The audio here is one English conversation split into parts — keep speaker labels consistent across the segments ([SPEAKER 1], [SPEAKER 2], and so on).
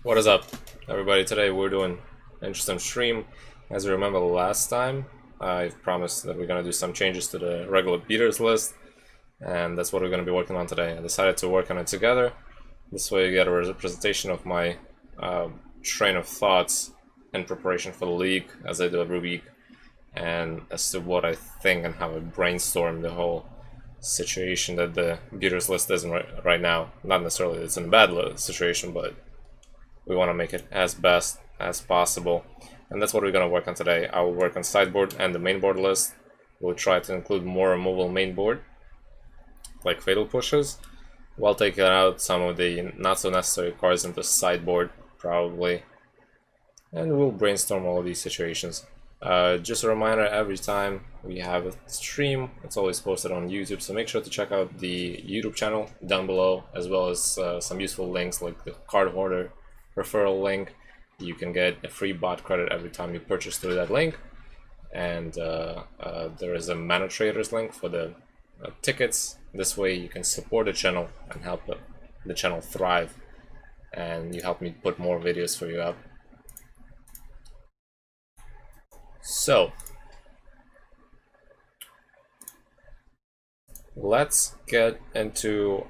[SPEAKER 1] What is up, everybody? Today we're doing an interesting stream. As you remember last time, I promised that we're going to do some changes to the regular beaters list, and that's what we're going to be working on today. I decided to work on it together. This way you get a representation of my train of thoughts in preparation for the league, as I do every week, and as to what I think and how I brainstorm the whole situation that the beaters list is in right now. Not necessarily it's in a bad situation, but we want to make it as best as possible, and that's what we're going to work on today. I will work on sideboard and the main board list. We'll try to include more removal main board, like fatal pushes, while taking out some of the not so necessary cards into sideboard, probably. And we'll brainstorm all of these situations. Just a reminder, every time we have a stream, it's always posted on YouTube, so make sure to check out the YouTube channel down below, as well as some useful links like the card hoarder referral link. You can get a free bot credit every time you purchase through that link, and there is a mana traders link for the tickets. This way you can support the channel and help the channel thrive, and you help me put more videos for you up. So let's get into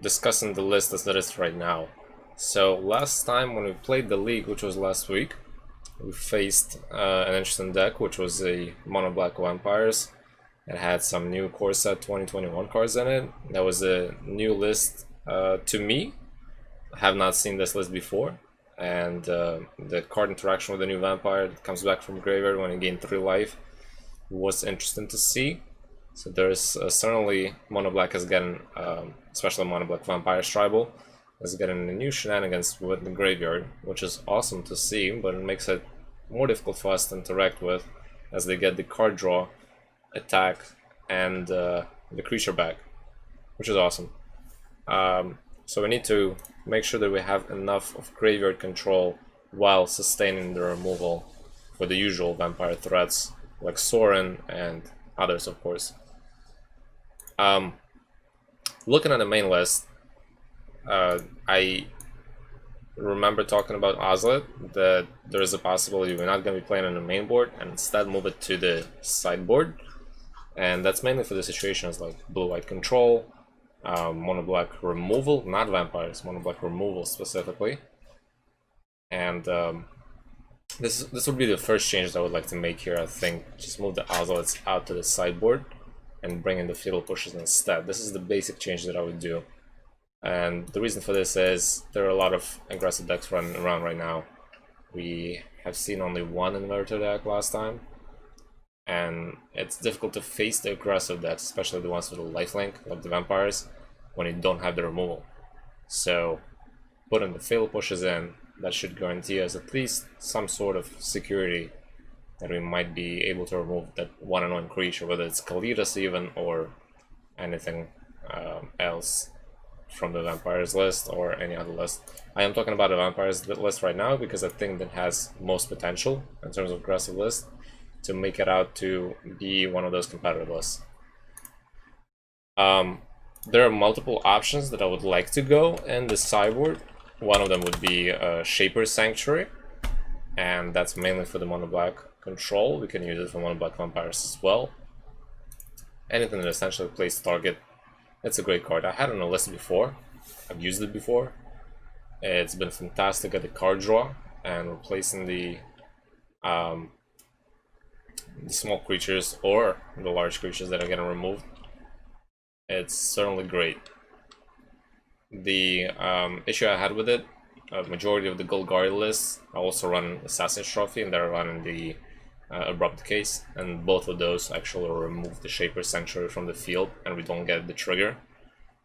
[SPEAKER 1] discussing the list as it is right now. So last time when we played the league, which was last week, we faced an interesting deck, which was a mono black vampires. It had some new core set 2021 cards in it. That was a new list to me. I have not seen this list before, and the card interaction with the new vampire that comes back from graveyard when you gain 3 life was interesting to see. So there's certainly mono black is getting, especially mono black vampires tribal, is getting a new shenanigans with the graveyard, which is awesome to see, but it makes it more difficult for us to interact with, as they get the card draw, attack, and the creature back, which is awesome. So we need to make sure that we have enough of graveyard control while sustaining the removal for the usual vampire threats, like Sorin and others, of course. Looking at the main list, I remember talking about Izzet, that there is a possibility we're not going to be playing on the main board and instead move it to the sideboard, and that's mainly for the situations like blue-white control, mono black removal, not vampires, mono black removal specifically. And this would be the first change that I would like to make here. I think just move the Izzets out to the sideboard and bring in the fatal pushes instead. This is the basic change that I would do. And the reason for this is there are a lot of aggressive decks running around right now. We have seen only one inverter deck last time, and it's difficult to face the aggressive decks, especially the ones with a lifelink, like the vampires, when you don't have the removal. So putting the fatal pushes in, that should guarantee us at least some sort of security that we might be able to remove that one and one creature, whether it's Kalidas even or anything else from the vampires list or any other list. I am talking about the vampires list right now because I think that has most potential in terms of aggressive list to make it out to be one of those competitive lists. There are multiple options that I would like to go in the sideboard. One of them would be Shaper's Sanctuary, and that's mainly for the mono black control. We can use it for mono black vampires as well. Anything that essentially plays target. It's a great card. I had it on a list before. I've used it before. It's been fantastic at the card draw and replacing the small creatures or the large creatures that are getting removed. It's certainly great. The issue I had with it, a majority of the Golgari lists, I also run Assassin's Trophy, and they're running the Abrupt Case, and both of those actually remove the Shaper's Sanctuary from the field, and we don't get the trigger,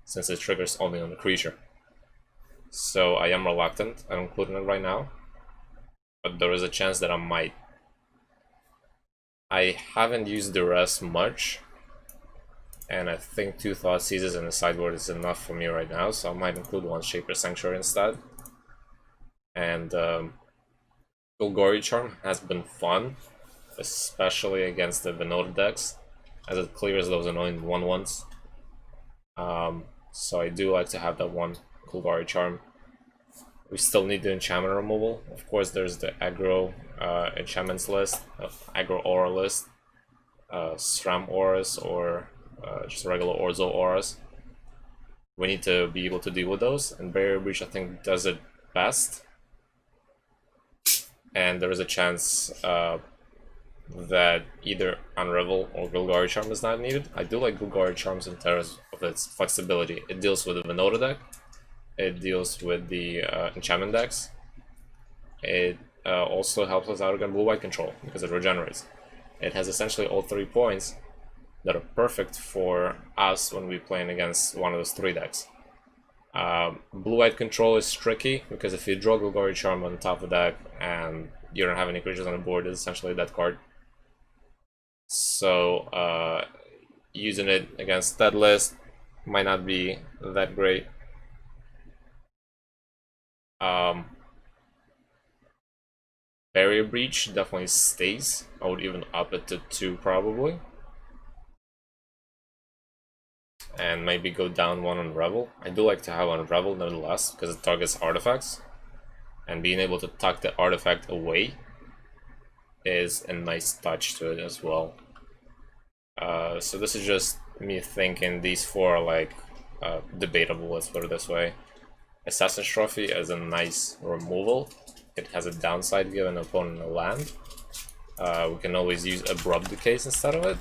[SPEAKER 1] since the trigger is only on the creature. So I am reluctant on including it right now, but there is a chance that I might. I haven't used the rest much, and I think 2 Thought Seizes in the sideboard is enough for me right now, so I might include one Shaper's Sanctuary instead. And Golgari Charm has been fun, especially against the Vanilla decks, as it clears those annoying 1/1s. So I do like to have that one Golgari Charm. We still need the enchantment removal. Of course, there's the aggro enchantments list, aggro aura list, SRAM auras, or just regular Orzo auras. We need to be able to deal with those, and Barrier Breach I think does it best. And there is a chance that either Unravel or Golgari Charm is not needed. I do like Golgari Charms in terms of its flexibility. It deals with the Venota deck, it deals with the enchantment decks, it also helps us out against blue-white control because it regenerates. It has essentially all 3 points that are perfect for us when we're playing against one of those 3 decks. Blue-white control is tricky because if you draw Golgari Charm on top of the deck and you don't have any creatures on the board, it's essentially that card. So using it against that list might not be that great. Barrier Breach definitely stays. I would even up it to 2 probably. And maybe go down 1 on Revel. I do like to have on Revel nevertheless, because it targets artifacts. And being able to tuck the artifact away is a nice touch to it as well. So this is just me thinking these 4 are like debatable, let's put it this way. Assassin's Trophy as a nice removal. It has a downside given an opponent a land. We can always use Abrupt Decays instead of it.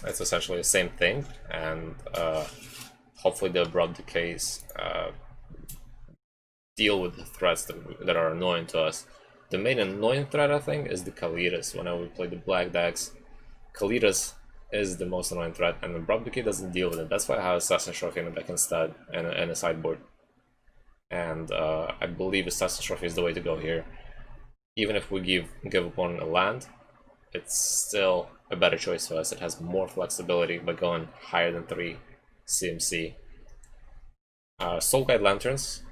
[SPEAKER 1] It's essentially the same thing, and hopefully the Abrupt Decays deal with the threats that are annoying to us. The main annoying threat, I think, is the Kalitas. Whenever we play the black decks, Kalitas is the most annoying threat, and Abrupt Decay doesn't deal with it. That's why I have Assassin's Trophy in the deck instead, and a sideboard. And I believe Assassin's Trophy is the way to go here. Even if we give opponent a land, it's still a better choice for us. It has more flexibility by going higher than 3 CMC. Soul Guide Lanterns,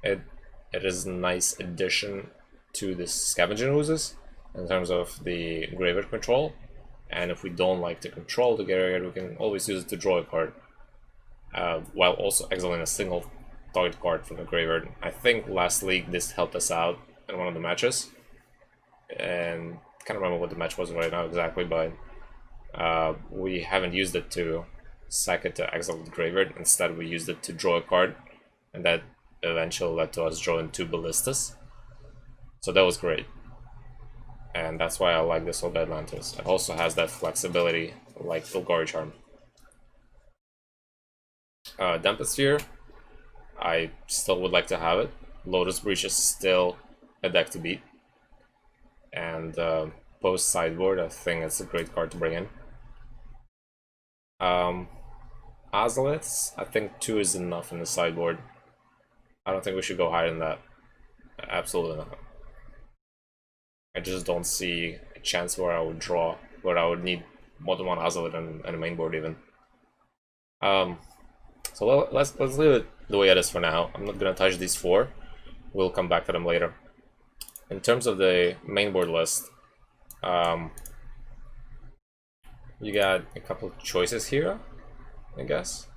[SPEAKER 1] it is a nice addition to the Scavenging Oozes in terms of the graveyard control. And if we don't like to control the graveyard, we can always use it to draw a card, while also exiling a single target card from the graveyard. I think last league this helped us out in one of the matches, and I can't remember what the match was right now exactly, but we haven't used it to sack it to exile the graveyard. Instead we used it to draw a card, and that eventually led to us drawing 2 Ballistas. So that was great, and that's why I like this Soul Guide Lanterns. It also has that flexibility like Golgari Charm. Dampensphere, I still would like to have it. Lotus Breach is still a deck to beat. And post sideboard, I think it's a great card to bring in. Ozoliths, I think 2 is enough in the sideboard. I don't think we should go higher than that. Absolutely not. I just don't see a chance where I would draw, where I would need more than 1 Ozolith and a main board even. So let's leave it the way it is for now. I'm not gonna touch these 4. We'll come back to them later. In terms of the main board list, you got a couple of choices here, I guess.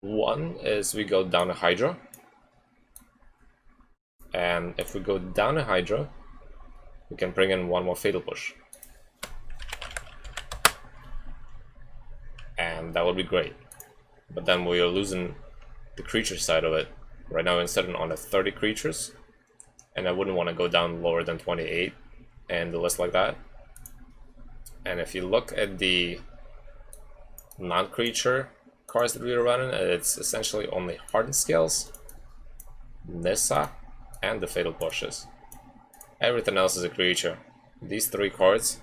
[SPEAKER 1] One is we go down a Hydra. And if we go down a Hydra, we can bring in 1 more Fatal Push. And that would be great. But then we are losing the creature side of it. Right now we're sitting on a 30 creatures, and I wouldn't want to go down lower than 28 and the list like that. And if you look at the non-creature cards that we are running, it's essentially only Hardened Scales, Nissa, and the Fatal Pushes. Everything else is a creature. These 3 cards,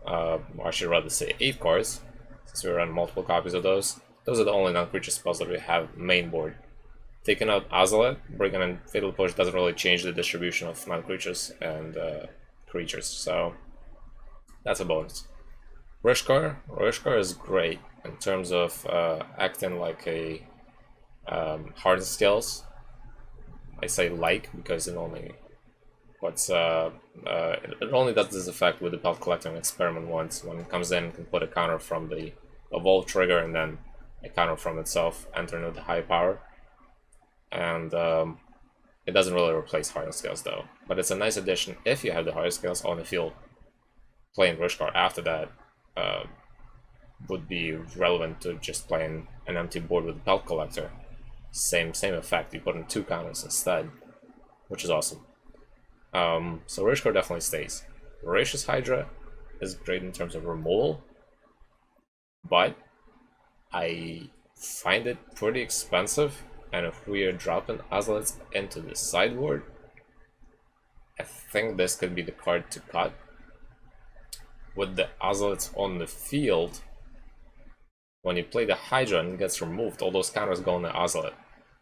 [SPEAKER 1] or I should rather say 8 cards, since we run multiple copies of those are the only non-creature spells that we have main board. Taking out Ozolith, bringing in Fatal Push doesn't really change the distribution of non-creatures and creatures, so that's a bonus. Rishkar is great in terms of acting like a Hardened Scales. I say like because it only it only does this effect with the Pelt Collector and Experiment once. When it comes in, it can put a counter from the Evolve trigger and then a counter from itself, entering with the high power. and it doesn't really replace Hardened Scales though. But it's a nice addition if you have the Hardened Scales on the field. Playing Rush card after that would be relevant to just playing an empty board with Belt Collector. Same effect, you put in 2 counters instead, which is awesome. So Rush card definitely stays. Voracious Hydra is great in terms of removal, but I find it pretty expensive, and if we are dropping Ozolets into the sideboard, I think this could be the card to cut. With the Ozolets on the field, when you play the Hydra and it gets removed, all those counters go on the Ozolet.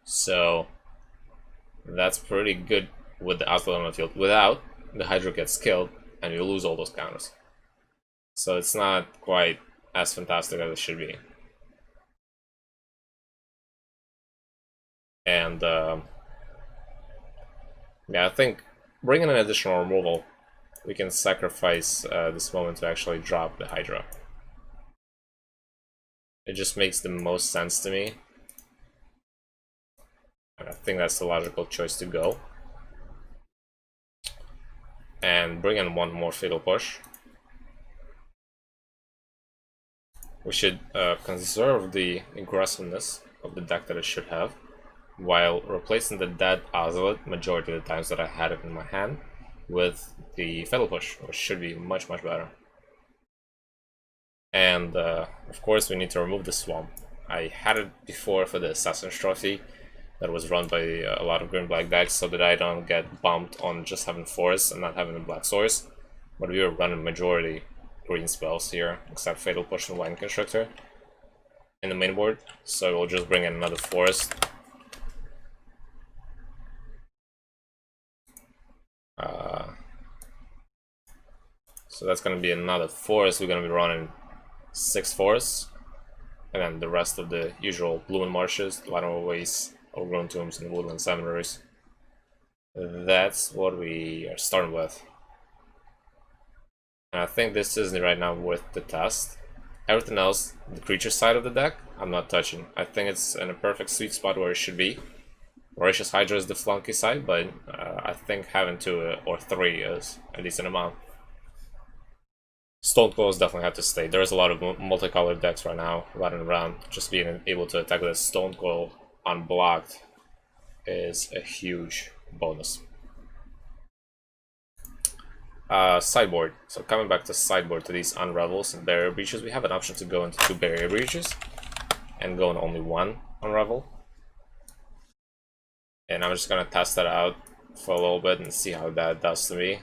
[SPEAKER 1] So that's pretty good with the Ozolet on the field. Without, the Hydra gets killed and you lose all those counters. So it's not quite as fantastic as it should be. And yeah, I think bringing an additional removal, we can sacrifice this moment to actually drop the Hydra. It just makes the most sense to me. And I think that's the logical choice to go. And bring in one more Fatal Push. We should conserve the aggressiveness of the deck that it should have, while replacing the dead Ozolet majority of the times that I had it in my hand with the Fatal Push, which should be much better. And of course we need to remove the Swamp. I had it before for the Assassin's Trophy that was run by a lot of green-black decks, so that I don't get bumped on just having forests and not having a black source. But we were running majority green spells here, except Fatal Push and Lightning Constrictor in the main board, so we'll just bring in another forest. So that's going to be another forest. We're going to be running 6 forests, and then the rest of the usual Blue and Marshes, Llanowar Wastes, Overgrown Tombs, and Woodland Cemeteries. That's what we are starting with. And I think this is right now worth the test. Everything else, the creature side of the deck, I'm not touching. I think it's in a perfect sweet spot where it should be. Voracious Hydra is the flunky side, but I think having 2 or 3 is a decent amount. Stone Coils definitely have to stay. There's a lot of multicolored decks right now running around. Just being able to attack this Stone Coil unblocked is a huge bonus. Sideboard. So coming back to sideboard, to these Unravels and Barrier Breaches, we have an option to go into 2 Barrier Breaches and go in only 1 Unravel. And I'm just gonna test that out for a little bit and see how that does to me.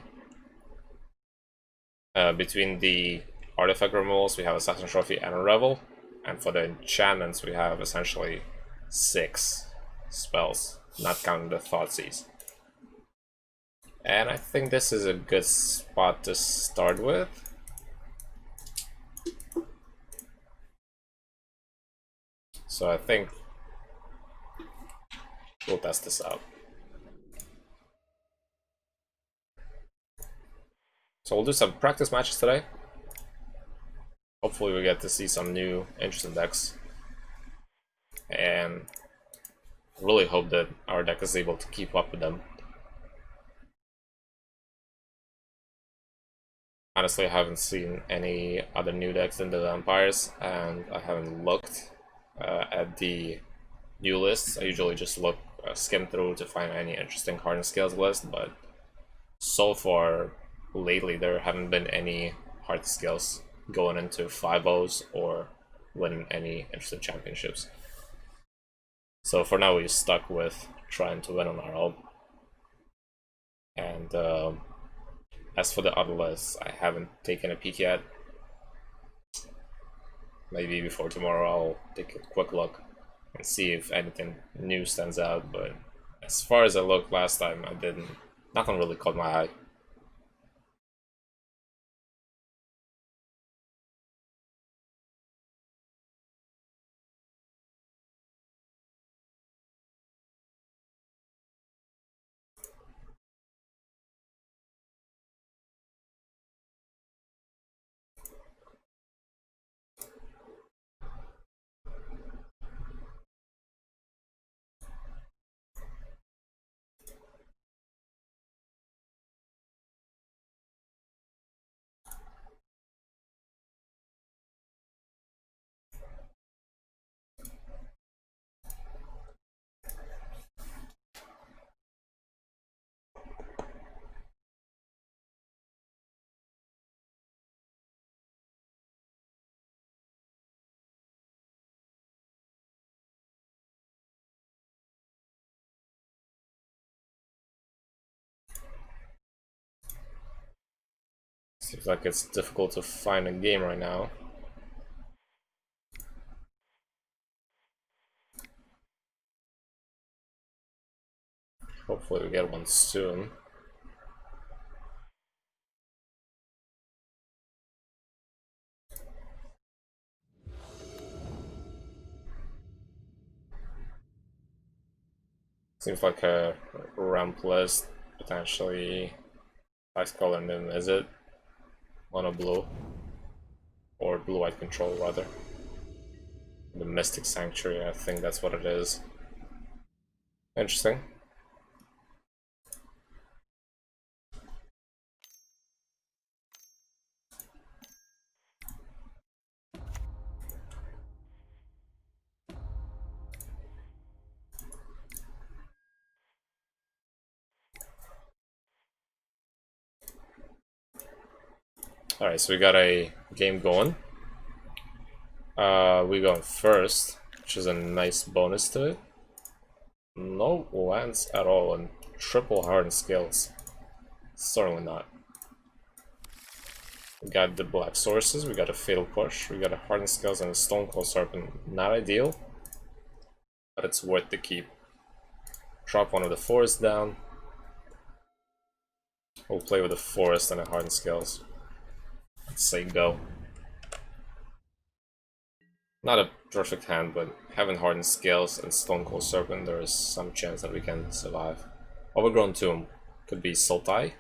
[SPEAKER 1] Between the artifact removals, we have Assassin's Trophy and Unravel, and for the enchantments, we have essentially 6 spells, not counting the Thoughtseize. And I think this is a good spot to start with. So I think we'll test this out. So we'll do some practice matches today. Hopefully we get to see some new interesting decks. And really hope that our deck is able to keep up with them. Honestly, I haven't seen any other new decks than the Vampires, and I haven't looked at the new lists. I usually just skim through to find any interesting Hardened Scales list, but so far, lately, there haven't been any Hardened Scales going into 5-0s or winning any interesting championships. So for now, we're stuck with trying to win on our own. And as for the other lists, I haven't taken a peek yet. Maybe before tomorrow I'll take a quick look and see if anything new stands out, but as far as I looked last time, nothing really caught my eye. Seems like it's difficult to find a game right now. Hopefully we get one soon. Seems like a ramp list, potentially ice color name, Izzet, mono blue, or blue-white control rather. The Mystic Sanctuary, I think that's what it is. Interesting. Alright, so we got a game going. We going first, which is a nice bonus to it. No lands at all, and triple hardened scales. Certainly not. We got the black sources, we got a fatal push, we got a hardened scales and a stone cold serpent. Not ideal, but it's worth the keep. Drop one of the forests down. We'll play with a forest and a hardened scales. Let's say go. Not a perfect hand, but having hardened scales and stone cold serpent, there is some chance that we can survive. Overgrown tomb could be Sultai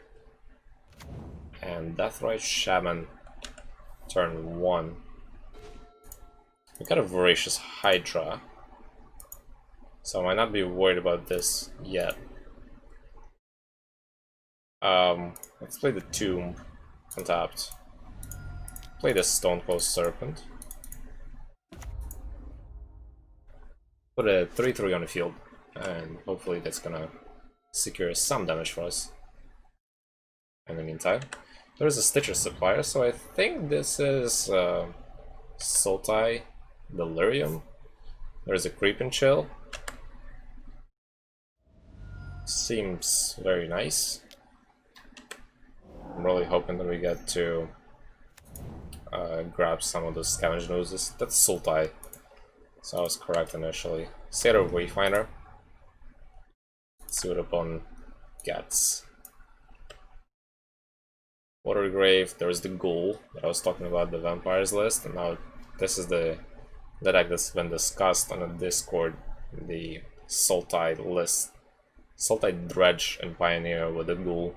[SPEAKER 1] and Deathrite Shaman. Turn 1. We got a Voracious Hydra, so I might not be worried about this yet. Let's play the tomb untapped. Play the stone cold serpent. Put a 3/3 on the field, and hopefully that's gonna secure some damage for us. In the meantime, there is a Stitcher supplier, so I think this is Sultai, Delirium. There is a Creep and Chill. Seems very nice. I'm really hoping that we get to grab some of those Scavenge Noses. That's Sultai. So I was correct initially. Satyr Wayfinder. Let's see what opponent gets. Watergrave, there's the Ghoul that I was talking about, the Vampires list, and now this is the deck that's been discussed on the Discord, the Sultai list. Sultai Dredge and Pioneer with the Ghoul.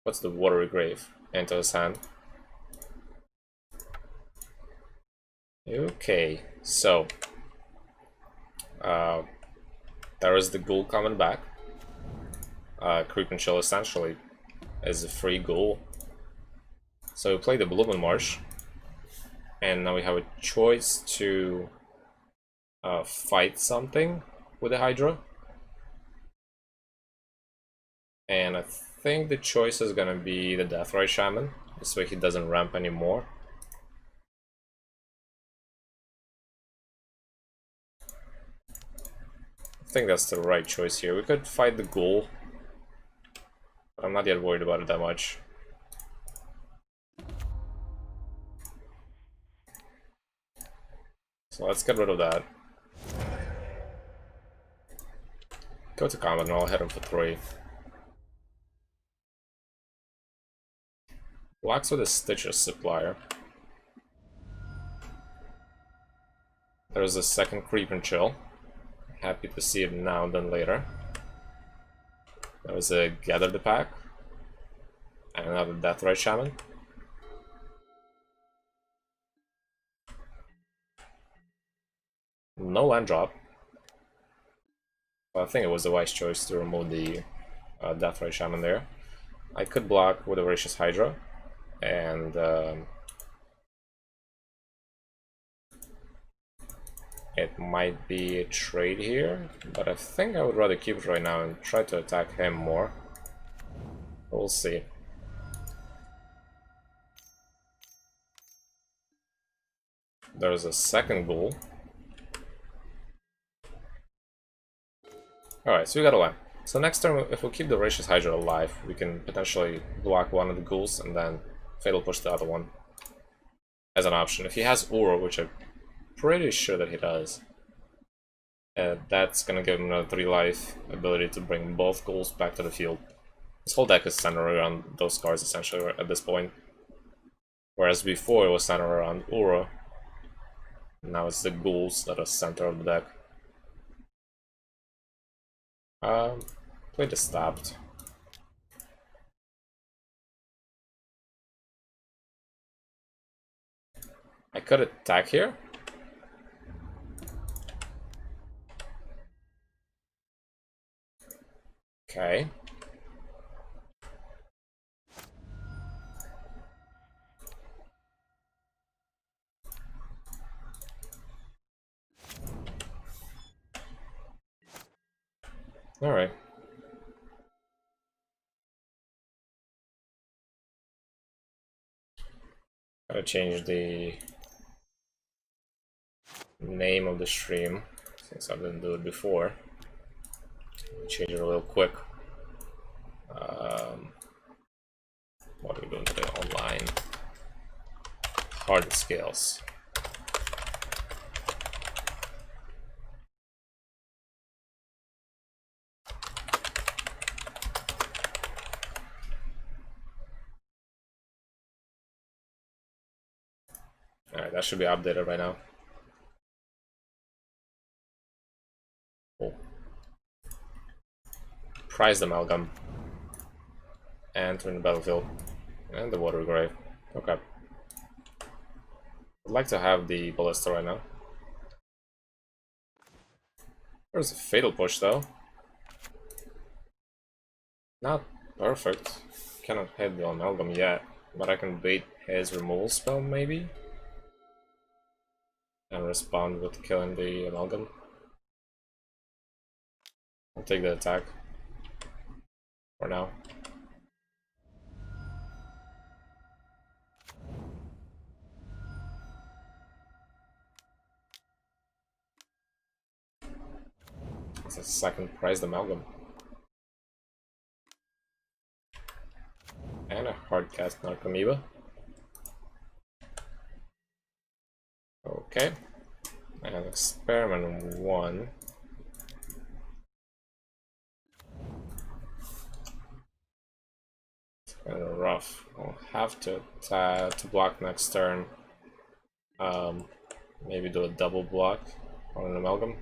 [SPEAKER 1] What's the Watergrave? Into his hand. Okay, so there is the Ghoul coming back. Creep and Chill essentially is a free Ghoul. So we play the Bloom Marsh, and now we have a choice to fight something with the Hydra. And I think the choice is gonna be the Deathrite Shaman, this way he doesn't ramp anymore. I think that's the right choice here. We could fight the Ghoul, but I'm not yet worried about it that much. So let's get rid of that. Go to combat and I'll hit him for 3. Blocks with a Stitcher supplier. There's a second Creep and Chill. Happy to see it now than later. There was a Gather the Pack. And another Deathrite Shaman. No land drop. Well, I think it was a wise choice to remove the Deathrite Shaman there. I could block with a Voracious Hydra. And it might be a trade here, but I think I would rather keep it right now and try to attack him more. We'll see. There's a second Ghoul. Alright, so we got a land. So next turn, if we keep the Voracious Hydra alive, we can potentially block one of the ghouls and then Fatal Push the other one as an option. If he has Aura, which I'm pretty sure that he does, that's gonna give him another 3 life, ability to bring both ghouls back to the field. This whole deck is centered around those cards essentially at this point. Whereas before it was centered around Aura, now it's the ghouls that are center of the deck. Play the Stabbed. I could attack here. Okay. Alright. Gotta change the name of the stream since I didn't do it before. Change it real quick. What are we doing today? Online. Hard scales. Alright, that should be updated right now. Cool. Prized Amalgam. Enter the battlefield. And the Water Grave. Okay. I'd like to have the Ballista right now. There's a Fatal Push though. Not perfect. Cannot hit the Amalgam yet, but I can bait his removal spell maybe? And respond with killing the Amalgam. I'll take the attack. For now. It's a second prized Amalgam. And a hardcast Narcomoeba. Okay. And Experiment 1. It's kind of rough. I'll have to block next turn. Maybe do a double block on an Amalgam.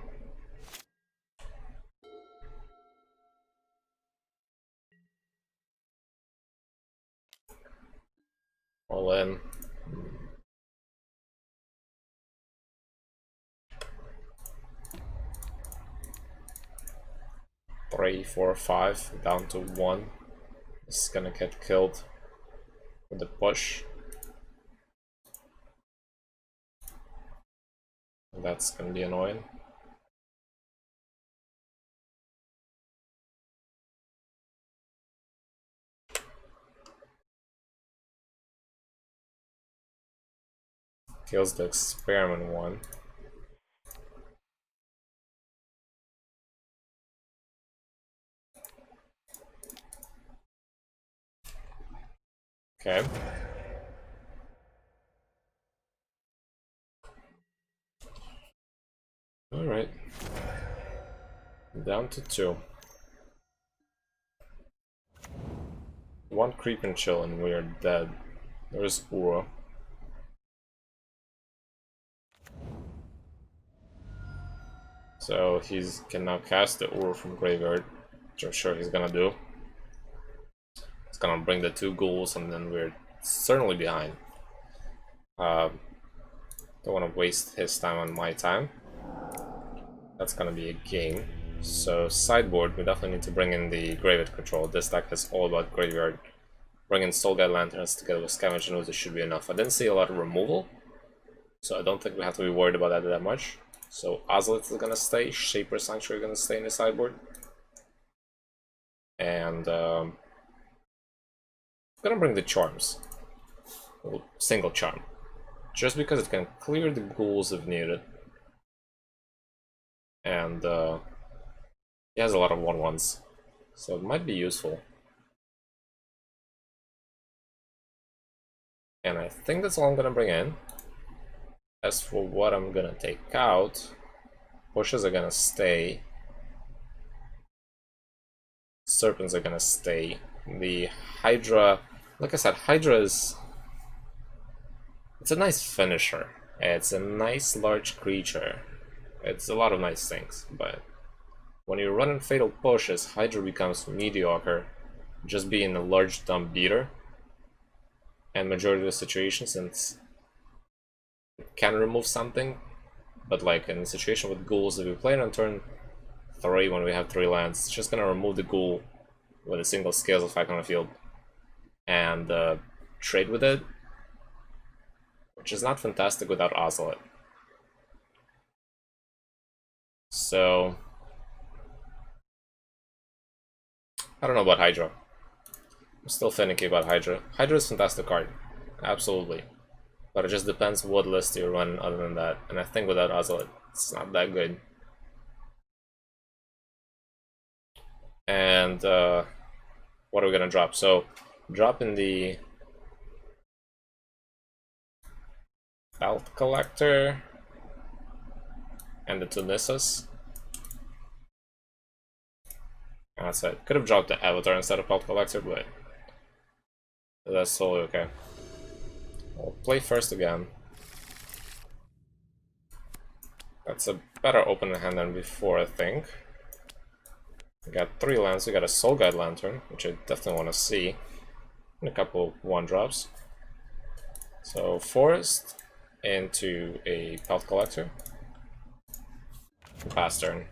[SPEAKER 1] All in. 3, 4, 5 down to 1. This is gonna get killed with the push. That's gonna be annoying. Kills the Experiment 1. Okay. Alright. Down to 2. 1 creep and chill and we are dead. There's Ura. So he can now cast the Ura from graveyard, which I'm sure he's gonna do. It's gonna bring the 2 ghouls and then we're certainly behind. Don't want to waste his time on my time. That's gonna be a game. So sideboard, we definitely need to bring in the graveyard control. This deck is all about graveyard. Bring in Soulguide Lanterns together with Scavenge and Ooze should be enough. I didn't see a lot of removal, so I don't think we have to be worried about that much. So Ozolith is gonna stay, Shaper Sanctuary is gonna stay in the sideboard. And I'm gonna bring the Charms. Well, single Charm. Just because it can clear the ghouls if needed. And he has a lot of 1/1s. so it might be useful. And I think that's all I'm gonna bring in. As for what I'm gonna take out, pushes are gonna stay. Serpents are gonna stay. The Hydra, like I said, Hydra is... it's a nice finisher. It's a nice large creature. It's a lot of nice things, but when you're running Fatal Pushes, Hydra becomes mediocre, just being a large dumb beater. And majority of the situations, since it can remove something, but like in a situation with ghouls, if we play it on turn 3 when we have 3 lands, it's just gonna remove the ghoul with a single scales effect on the field and trade with it, which is not fantastic without Ocelot. So I don't know about Hydra. I'm still finicky about Hydra. Hydra is a fantastic card, absolutely. But it just depends what list you run other than that. And I think without Ocelot, it's not that good. And what are we gonna drop? So, drop in the Belt Collector and the Tunissus. And that's it. Could have dropped the Avatar instead of Belt Collector, but that's totally okay. We'll play first again. That's a better opening hand than before, I think. We got 3 lands. We got a Soul Guide Lantern, which I definitely want to see, and a couple 1-drops. So Forest into a Pelt Collector. Pass turn.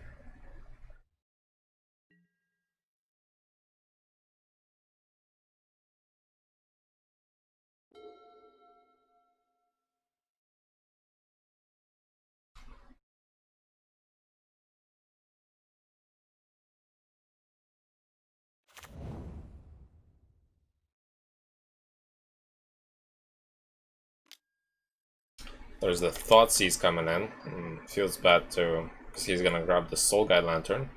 [SPEAKER 1] There's the Thoughtseize coming in. Feels bad too, because he's gonna grab the Soul Guide Lantern.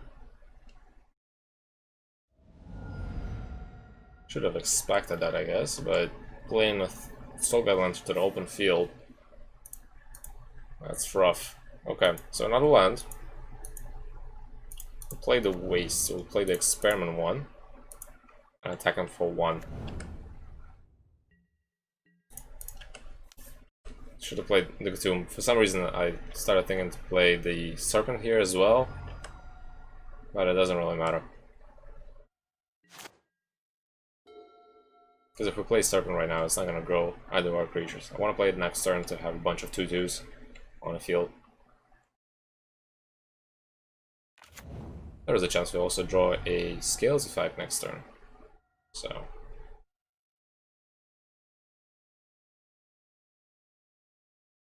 [SPEAKER 1] Should have expected that, I guess, but playing a Soul Guide Lantern to the open field, that's rough. Okay, so another land. We'll play the Waste, so we'll play the Experiment 1, and attack him for 1. Should have played the Tomb. For some reason I started thinking to play the Serpent here as well, but it doesn't really matter. Because if we play Serpent right now, it's not going to grow either of our creatures. I want to play it next turn to have a bunch of 2/2s on the field. There is a chance we also draw a Scales effect next turn. So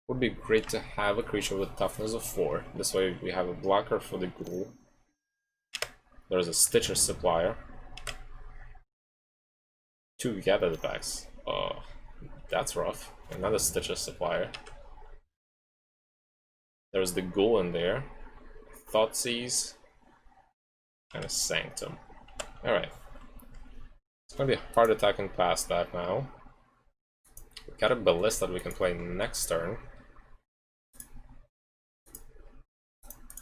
[SPEAKER 1] would be great to have a creature with toughness of 4. This way we have a blocker for the ghoul. There's a Stitcher Supplier. 2 Gather attacks. Oh, that's rough. Another Stitcher Supplier. There's the ghoul in there. Thoughtseize. And a Sanctum. Alright. It's gonna be hard attacking past that now. We got a Ballista that we can play next turn.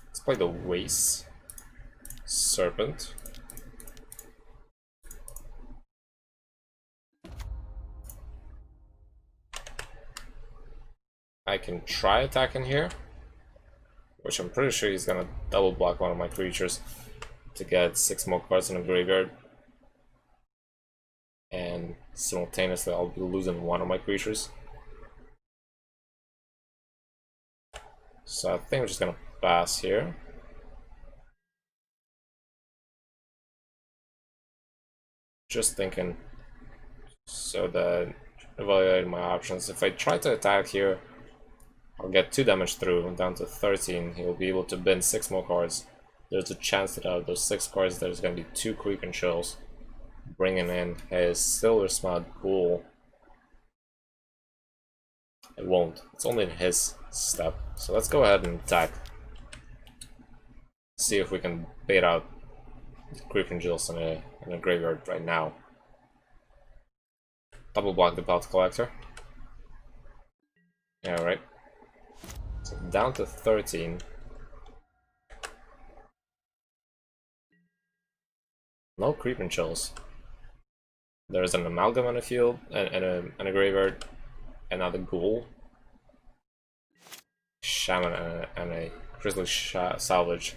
[SPEAKER 1] Let's play the Waste. Serpent. I can try attacking here, which I'm pretty sure he's gonna double block one of my creatures to get 6 more cards in the graveyard. And simultaneously I'll be losing one of my creatures. So I think I'm just gonna pass here. Just thinking so that evaluating my options. If I try to attack here, I'll get 2 damage through, down to 13. He'll be able to bin 6 more cards. There's a chance that out of those 6 cards there's going to be 2 Creep and Chills, bringing in his Silver Smut Ghoul. It won't. It's only in his step. So let's go ahead and attack. See if we can bait out Creeping Jewels in a graveyard right now. Double block the Belt Collector. Yeah, right. So down to 13. No Creeping Chills. There's an Amalgam on the field, and a Graveyard, another Ghoul, Shaman, and a Grizzly Salvage.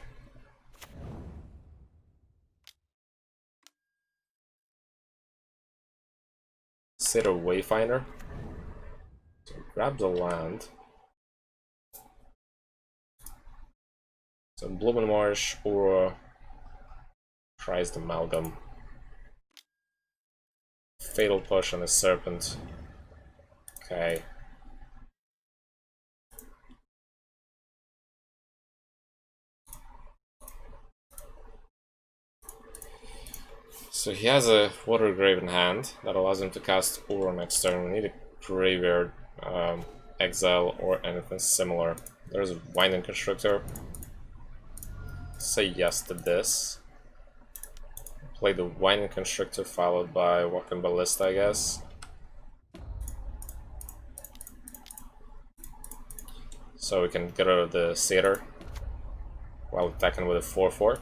[SPEAKER 1] Sitter Wayfinder. So grab the land. So Blooming Marsh or Prized Amalgam. Fatal Push on a Serpent. Okay. So he has a Water Grave in hand that allows him to cast Aura next turn. We need a Graveyard, Exile, or anything similar. There's a Winding Constructor. Say yes to this. Play the Winding Constructor followed by Walking Ballista, I guess. So we can get rid of the Satyr while attacking with a 4/4.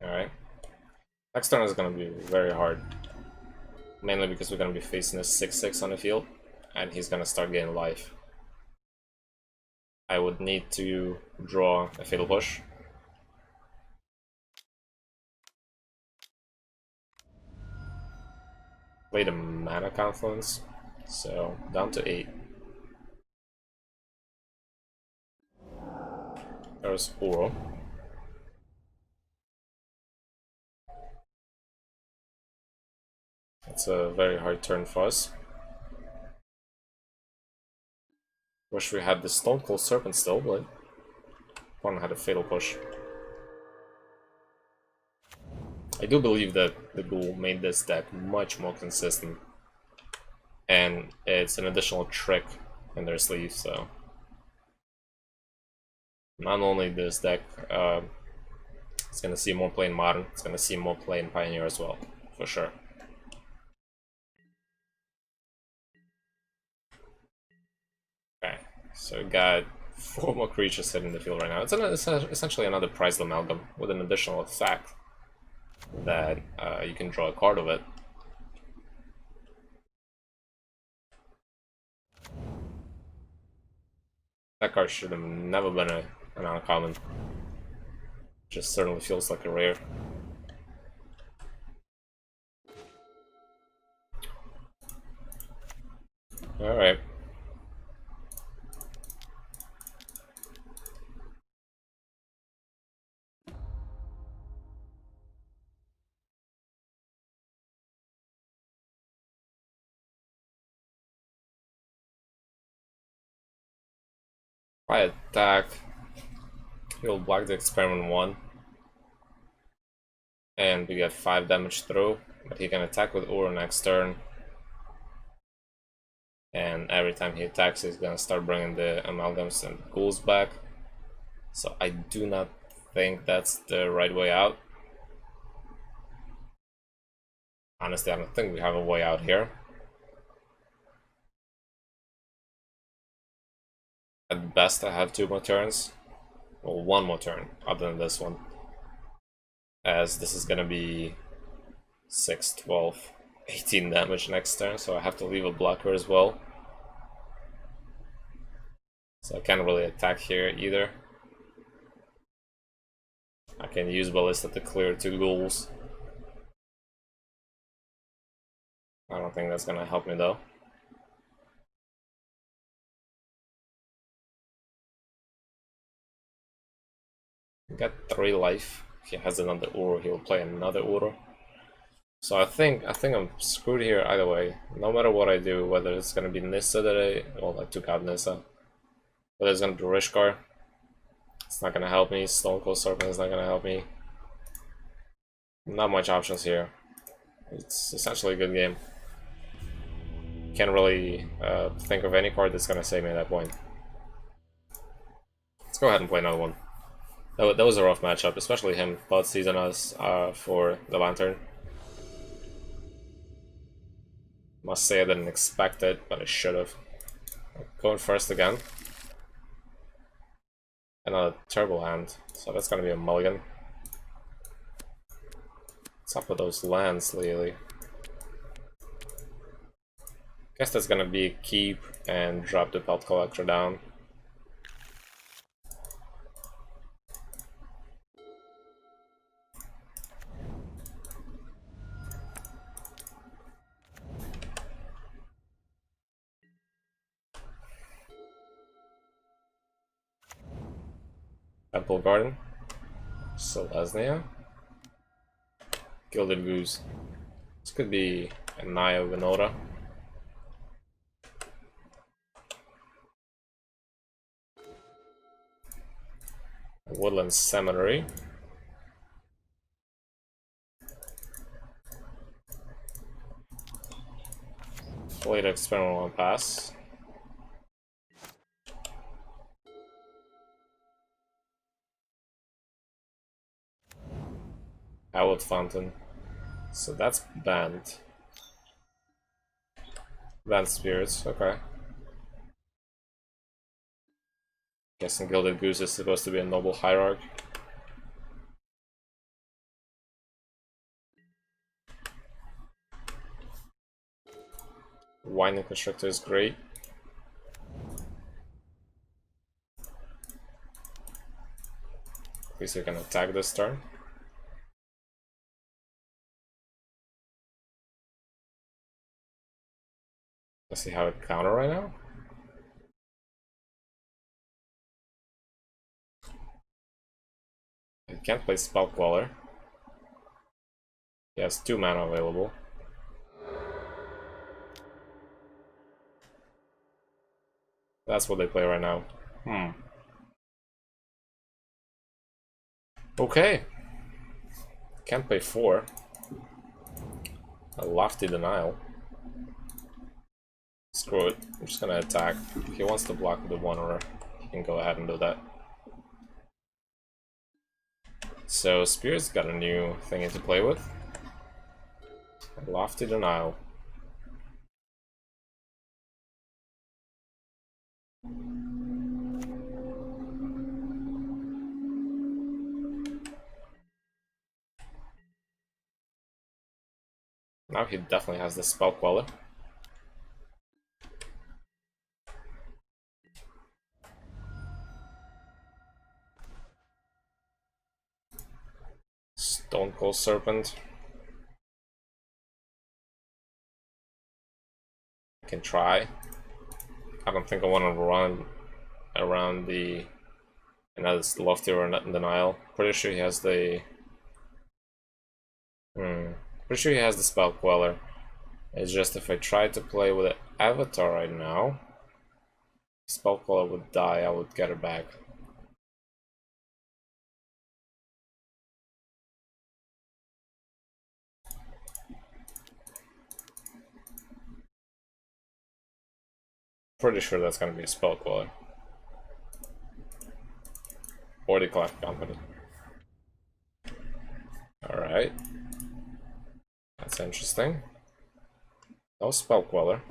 [SPEAKER 1] Alright. Next turn is going to be very hard. Mainly because we're going to be facing a 6/6 on the field, and he's going to start getting life. I would need to draw a Fatal Push. Play the Mana Confluence, so down to 8. There's Uro. It's a very hard turn for us. Wish we had the Stone Cold Serpent still, but opponent had a Fatal Push. I do believe that the Ghoul made this deck much more consistent, and it's an additional trick in their sleeve, so not only this deck, it's gonna see more play in Modern, it's gonna see more play in Pioneer as well, for sure. Okay, so we got 4 more creatures hitting the field right now. It's essentially another Prized Amalgam with an additional effect that you can draw a card of it. That card should have never been an uncommon. Just certainly feels like a rare. Alright. If I attack, he'll block the Experiment 1. And we get 5 damage through, but he can attack with Uro next turn. And every time he attacks, he's gonna start bringing the Amalgams and Ghouls back. So I do not think that's the right way out. Honestly, I don't think we have a way out here. At best, I have 2 more turns. Well, 1 more turn, other than this one. As this is gonna be 6, 12, 18 damage next turn, so I have to leave a blocker as well. So I can't really attack here either. I can use Ballista to clear 2 ghouls. I don't think that's gonna help me though. Got 3 life. If he has another Uro, he'll play another Uro. So I think I'm screwed here either way. No matter what I do, whether it's gonna be Nissa that I took out Nissa, whether it's gonna be Rishkar, it's not gonna help me. Stone Cold Serpent is not gonna help me. Not much options here. It's essentially a good game. Can't really think of any card that's gonna save me at that point. Let's go ahead and play another one. That was a rough matchup, especially him blood season us for the Lantern. Must say I didn't expect it, but I should have. Going first again. Another turbo hand, so that's gonna be a mulligan. What's up with those lands lately? Guess that's gonna be keep and drop the Belt Collector down. Apple Garden, Selesnya, Gilded Goose. This could be a Naya Venota. Woodland Cemetery. Played Experimental Pass. Hallowed Fountain. So that's Bant. Bant Spirits, okay. Guessing Gilded Goose is supposed to be a noble hierarch. Winding Constrictor is great. At least we can attack this turn. Let's see how it counter right now. I can't play Spell Queller. He has 2 mana available. That's what they play right now. Okay. Can't play 4. A Lofty Denial. Screw it. I'm just gonna attack. If he wants to block the 1-or, he can go ahead and do that. So Spirit's got a new thing to play with. Lofty Denial. Now he definitely has the Spell Queller. Stone Cold Serpent. I can try. I don't think I want to run around the another Lofty or Denial. Pretty sure he has the pretty sure he has the Spell Queller. It's just if I try to play with an Avatar right now, Spell Queller would die, I would get it back. Pretty sure that's gonna be a Spell Queller. Or the Clock Company. Alright. That's interesting. No Spell Queller.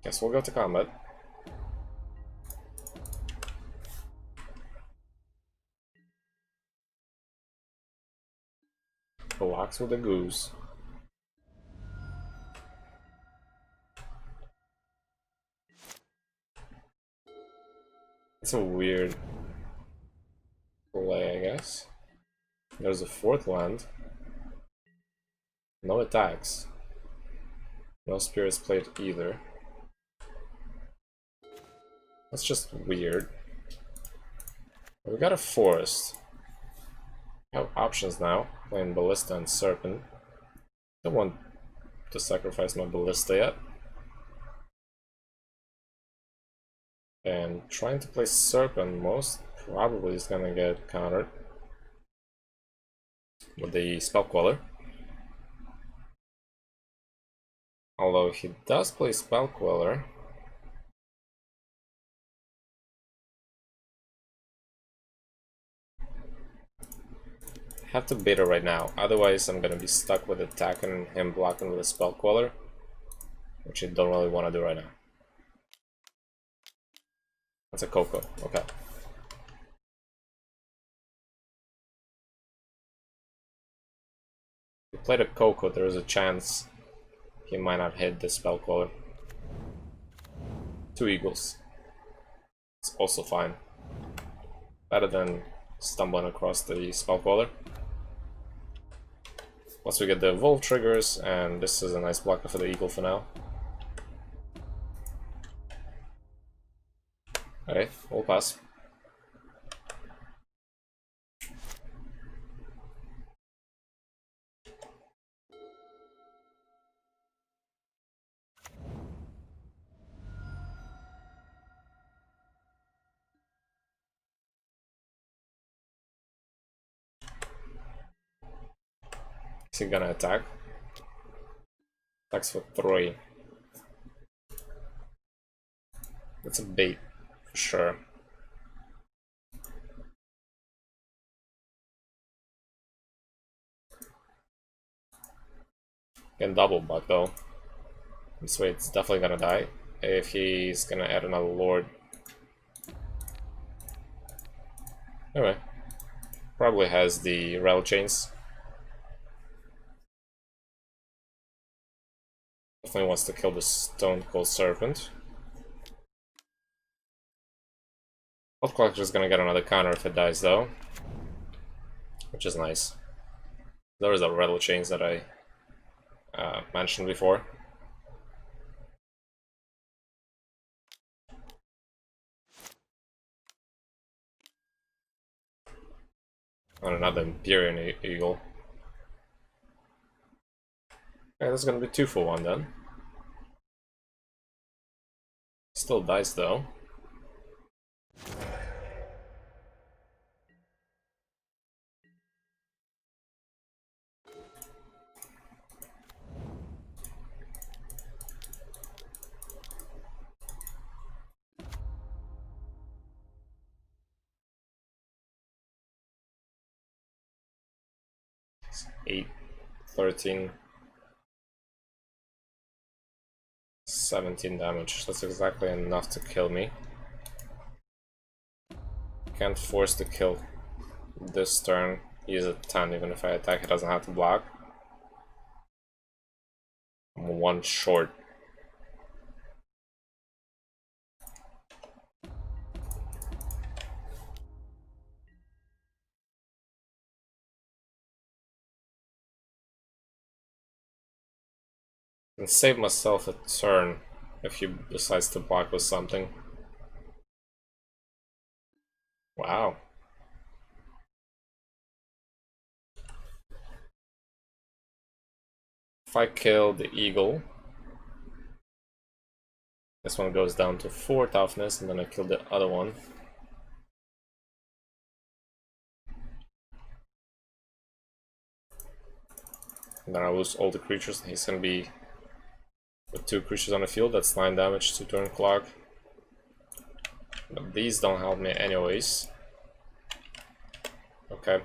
[SPEAKER 1] Guess we'll go to combat. Blocks with a Goose. It's a weird play, I guess. There's a 4th land. No attacks. No spirits played either. That's just weird. We got a forest. We have options now. Playing Ballista and Serpent. Don't want to sacrifice my Ballista yet. And trying to play Serpent most probably is gonna get countered with the Spell Queller. Although he does play Spell Queller. Have to beta right now, otherwise I'm gonna be stuck with attacking him blocking with a Spell Queller, which I don't really want to do right now. That's a Coco, okay. If he played a Coco, there is a chance he might not hit the Spell Queller. 2 Eagles. It's also fine. Better than stumbling across the Spell Queller. Once we get the Evolve triggers, and this is a nice blocker for the Eagle for now. Alright, we'll pass. Is he gonna attack? Attacks for 3. That's a bait, for sure. Can double buck though. This way it's definitely gonna die. If he's gonna add another Lord. Anyway. Probably has the Rel Chains. Definitely wants to kill the Stone Cold Serpent. Health Collector is gonna get another counter if it dies though. Which is nice. There is a Rattle Chains that I mentioned before. And another Empyrean Eagle. Okay, that's gonna be 2 for 1 then. Still dies though. It's 8, 13, 17 damage. That's exactly enough to kill me. Can't force the kill this turn. He's at 10, even if I attack, he doesn't have to block. I'm 1 short. And save myself a turn if he decides to block with something. Wow. If I kill the Eagle, this one goes down to 4 toughness, and then I kill the other one. And then I lose all the creatures, and he's gonna be with 2 creatures on the field. That's 9 damage to turn clock. But these don't help me anyways. Okay.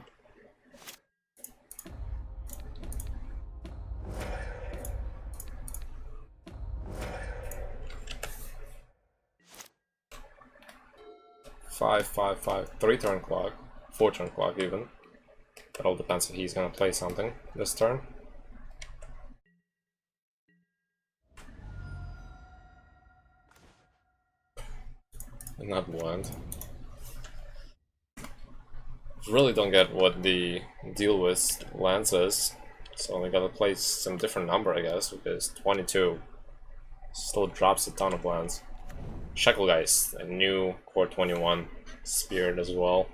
[SPEAKER 1] Five, 3 turn clock, 4 turn clock even. It all depends if he's gonna play something this turn. Not blind. Really don't get what the deal with lands is, so only gotta play some different number, I guess, because 22 still drops a ton of lands. Shekelgeist, a new Core 21 Spirit as well.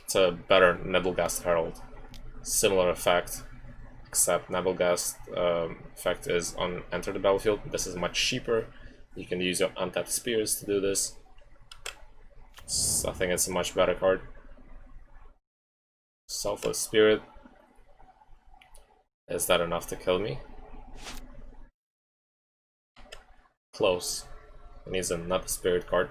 [SPEAKER 1] It's a better Nebelgast Herald. Similar effect, except Nebelgast effect is on enter the battlefield. This is much cheaper. You can use your untapped spears to do this. I think it's a much better card. Selfless Spirit. Is that enough to kill me? Close. He needs another spirit card.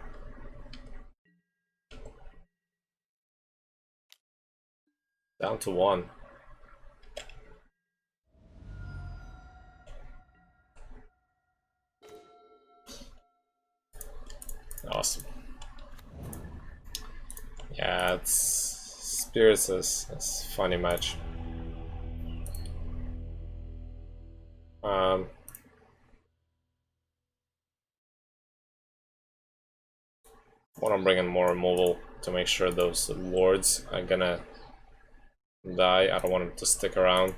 [SPEAKER 1] Down to 1. Awesome. Yeah, it's spirits is a funny match. Want to bring in more removal to make sure those lords are gonna die. I don't want them to stick around.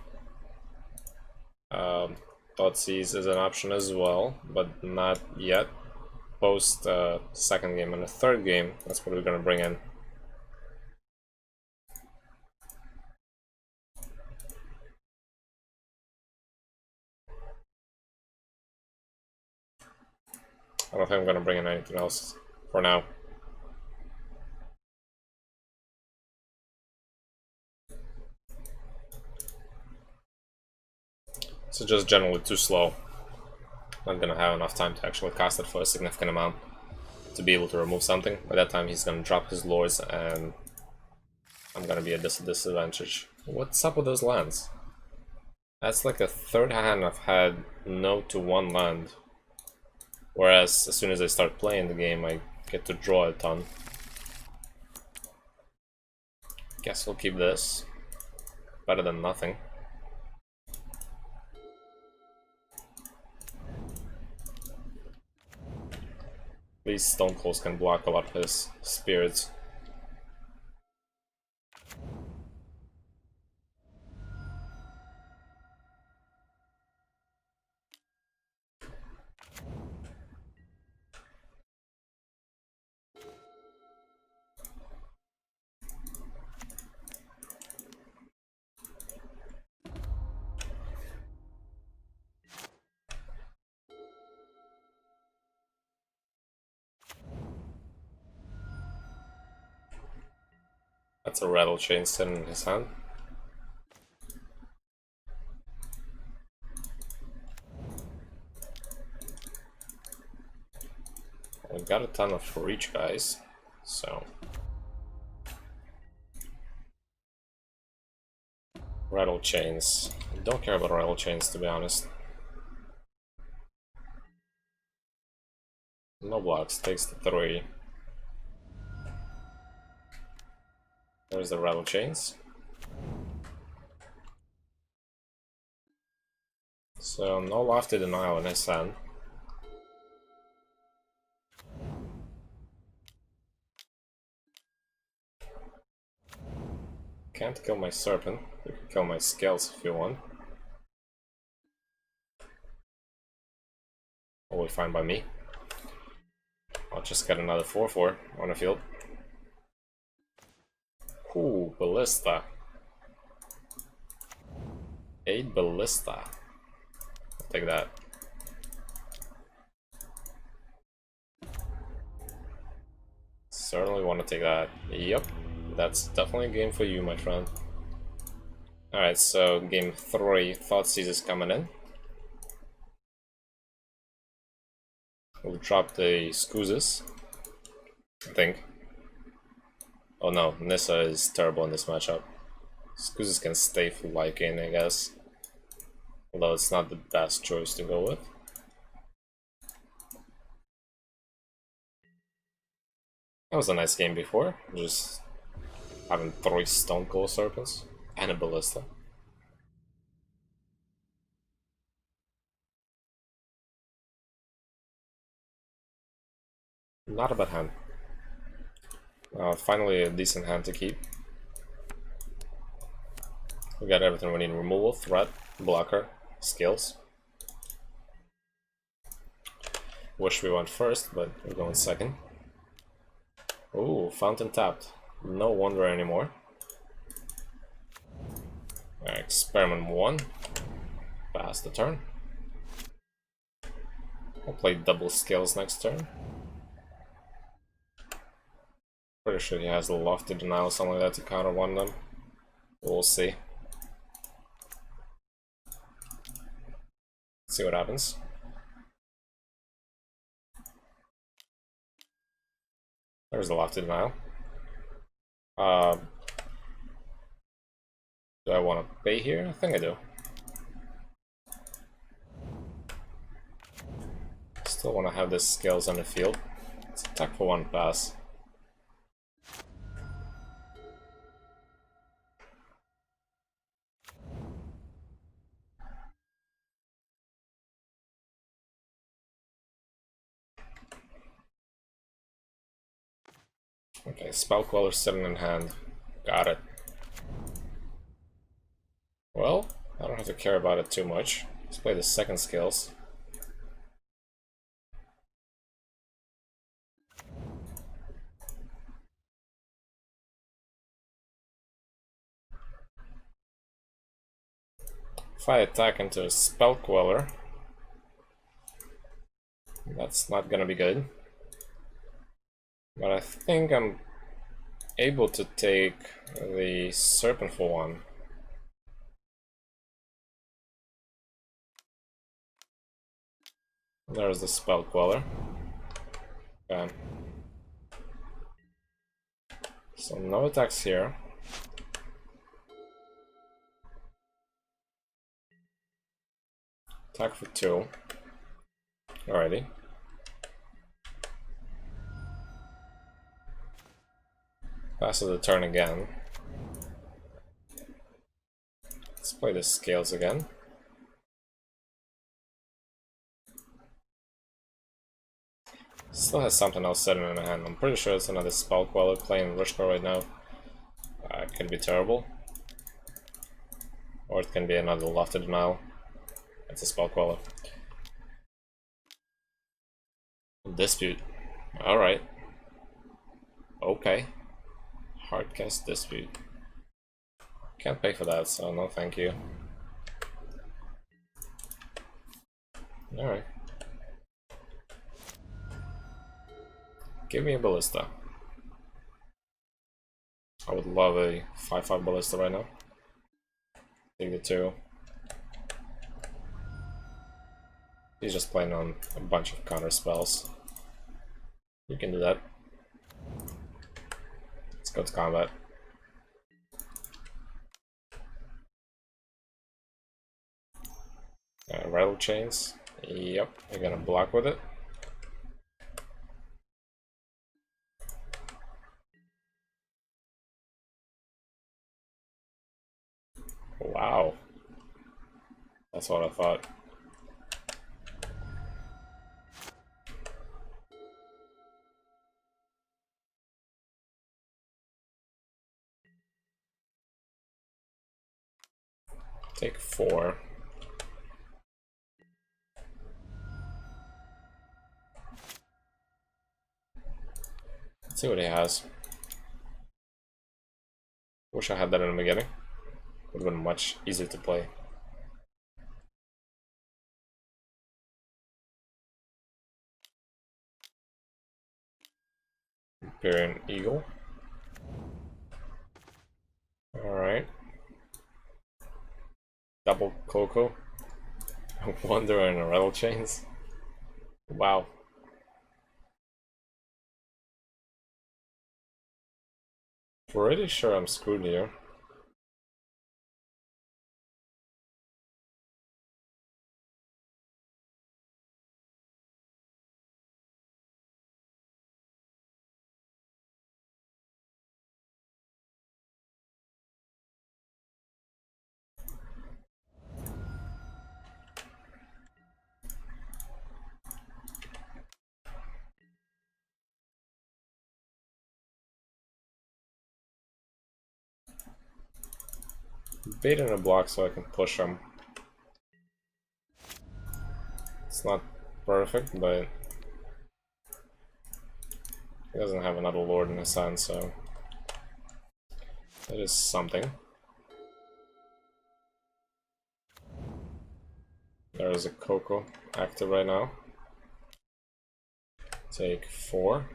[SPEAKER 1] Thoughtseize is an option as well, but not yet. Post second game and the third game, that's what we're gonna bring in. I don't think I'm gonna bring in anything else for now. So just generally too slow. Not gonna have enough time to actually cast it for a significant amount to be able to remove something. By that time he's gonna drop his lords and I'm gonna be at this disadvantage. What's up with those lands? That's like a third hand I've had no to 1 land. Whereas as soon as I start playing the game I get to draw a ton. Guess we'll keep this. Better than nothing. These stone coals can block a lot of his spirits. That's a rattle chain sitting in his hand. We've got a ton of reach, guys, so rattle chains. I don't care about rattle chains, to be honest. No blocks, takes the 3. There's the rattle chains. So no lofty denial in his hand. Can't kill my serpent. You can kill my scales if you want. Totally fine by me. I'll just get another 4/4 on the field. Ooh, Ballista. 8 Ballista. I'll take that. Certainly want to take that. Yep, that's definitely a game for you, my friend. Alright, so game 3, Thoughtseize is coming in. We'll drop the Scoozes, I think. Oh no, Nissa is terrible in this matchup. Scoozes can stay for life gain, I guess. Although it's not the best choice to go with. That was a nice game before, just having 3 Stone Cold Serpents and a Ballista. Not a bad hand. Finally a decent hand to keep. We got everything we need: removal, threat, blocker, skills. Wish we went first, but we're going second. Ooh, fountain tapped. No wonder anymore. Experiment 1. Pass the turn. I'll play double scales next turn. Pretty sure he has a lofty denial, something like that, to counter one of them. We'll see. see what happens. There's the lofty denial. Do I want to pay here? I think I do. Still want to have the scales on the field. Let's attack for 1 pass. Okay, Spell Queller sitting in hand. Got it. Well, I don't have to care about it too much. Let's play the second skills. If I attack into a Spell Queller, that's not gonna be good. But I think I'm able to take the Serpent for 1. There's the Spell Queller. Okay. So no attacks here. Attack for 2. Alrighty. Pass of the turn again. Let's play the scales again. Still has something else sitting in the hand. I'm pretty sure it's another Spell Queller playing Rushko right now. It could be terrible. Or it can be another Lofted Denial. It's a Spell Queller. Dispute. Alright. Okay. Hardcast Dispute. Can't pay for that, so no thank you. Alright. Give me a Ballista. I would love a 5/5 Ballista right now. Take the 2. He's just playing on a bunch of counter spells. You can do that. Let's go to combat. Rattle Chains. Yep, you're gonna block with it. Wow. That's what I thought. Take 4. Let's see what he has. Wish I had that in the beginning. Would have been much easier to play. Empyrean Eagle. Alright. Double Coco. Wanderer and Rattle Chains. Wow. Pretty sure I'm screwed here. Bait in a block so I can push him. It's not perfect, but he doesn't have another lord in his hand, so that is something. There is a Coco active right now. Take 4.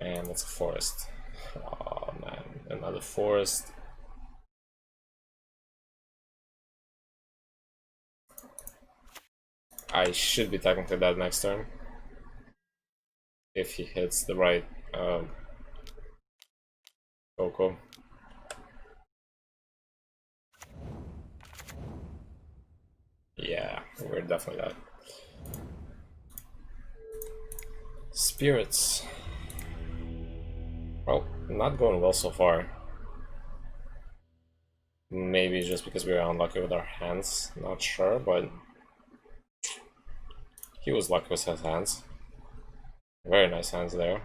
[SPEAKER 1] And it's a forest. Oh man, Another forest. I should be technically dead next turn if he hits the right Coco. Yeah, we're definitely dead. Spirits. Well, not going well so far. Maybe just because we were unlucky with our hands, not sure, but he was lucky with his hands. Very nice hands there.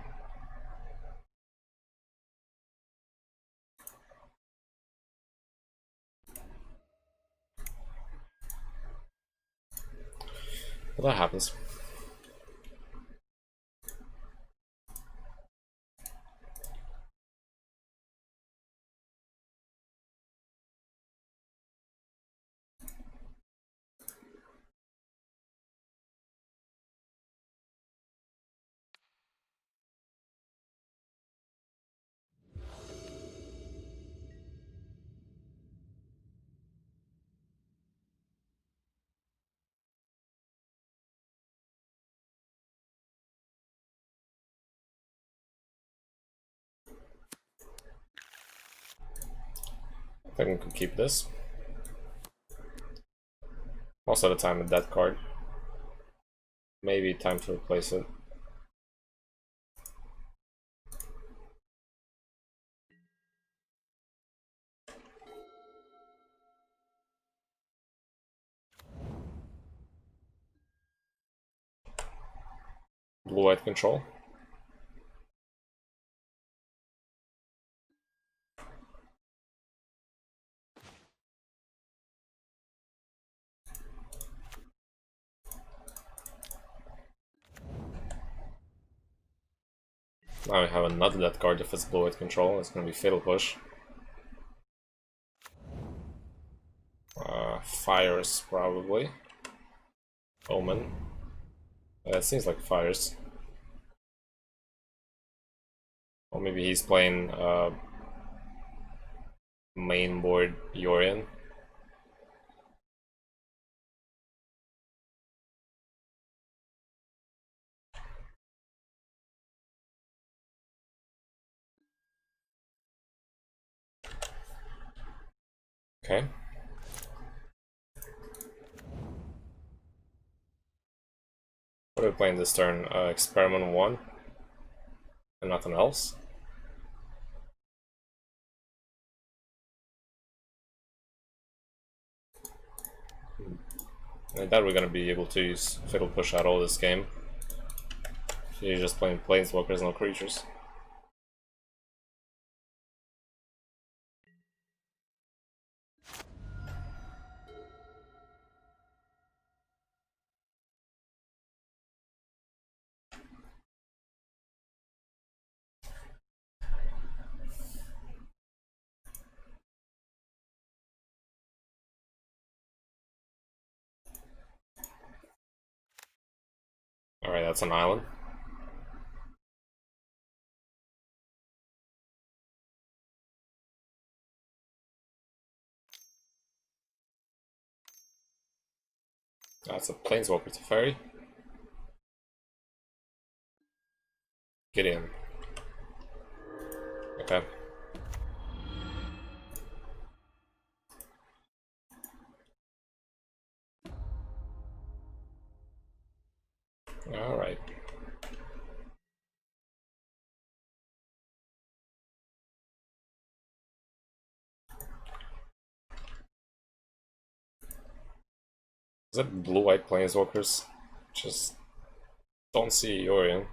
[SPEAKER 1] But that happens. I think we could keep this. Most of the time a dead card. Maybe time to replace it. Blue-white control. Now we have another dead card if it's blue-white control. It's gonna be Fatal Push. Fires, probably. Omen. It seems like fires. Or maybe he's playing main board Yorion. Okay. What are we playing this turn? Experiment 1 and nothing else. I doubt we're gonna be able to use Fatal Push at all this game. You're just playing Planeswalkers, no creatures. Alright, that's an island. That's a Planeswalker to Fairy. Get in. Okay. Alright. Is that blue-white Planeswalkers? Just don't see Yorion.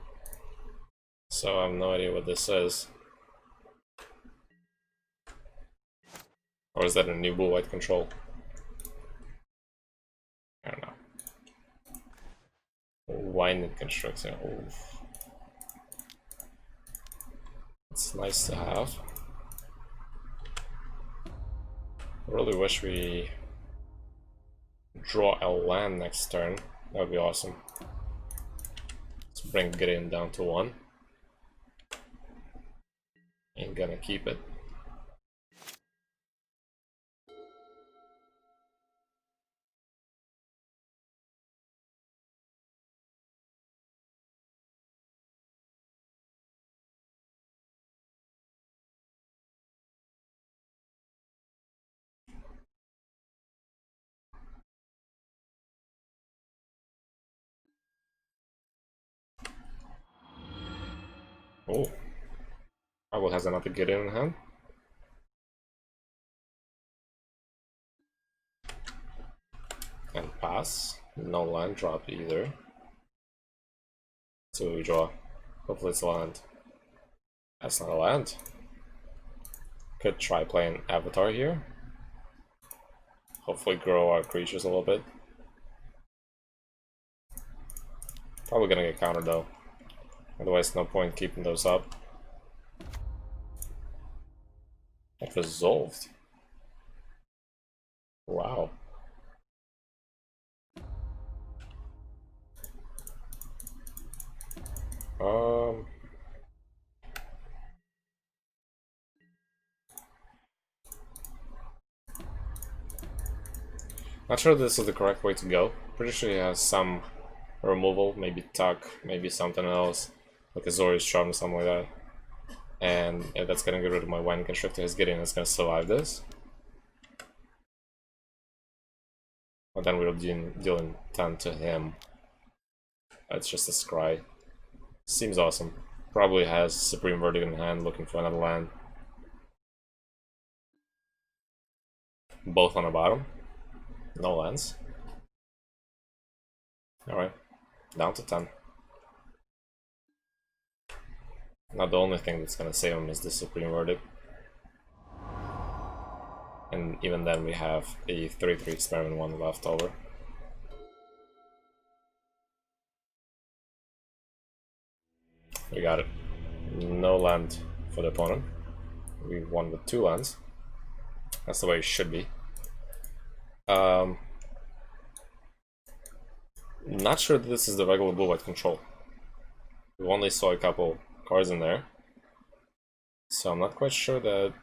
[SPEAKER 1] So I have no idea what this is. Or is that a new blue-white control? I don't know. Winding Constructor. Oof. It's nice to have. I really wish we draw a land next turn. That would be awesome. Let's bring Gideon down to 1. Ain't gonna keep it. Oh, Probably has another Gideon in hand. And pass. No land drop either. So we draw. Hopefully it's a land. That's not a land. Could try playing Avatar here. Hopefully grow our creatures a little bit. Probably gonna get countered though. Otherwise no point keeping those up. It resolved. Wow. Not sure this is the correct way to go. Pretty sure he has some removal, maybe tuck, maybe something else, like a Zori's Charm or something like that. And yeah, that's gonna get rid of my Wine Constrictor. His Gideon is gonna survive this. But then we're dealing 10 to him. That's just a scry. Seems awesome. Probably has Supreme Verdict in hand, looking for another land. Both on the bottom. No lands. Alright. Down to 10. Now the only thing that's gonna save him is the Supreme Verdict. And even then we have a 3-3 Experiment 1 left over. We got it. No land for the opponent. We won with 2 lands. That's the way it should be. Not sure that this is the regular blue-white control. We only saw a couple cards in there. So I'm not quite sure that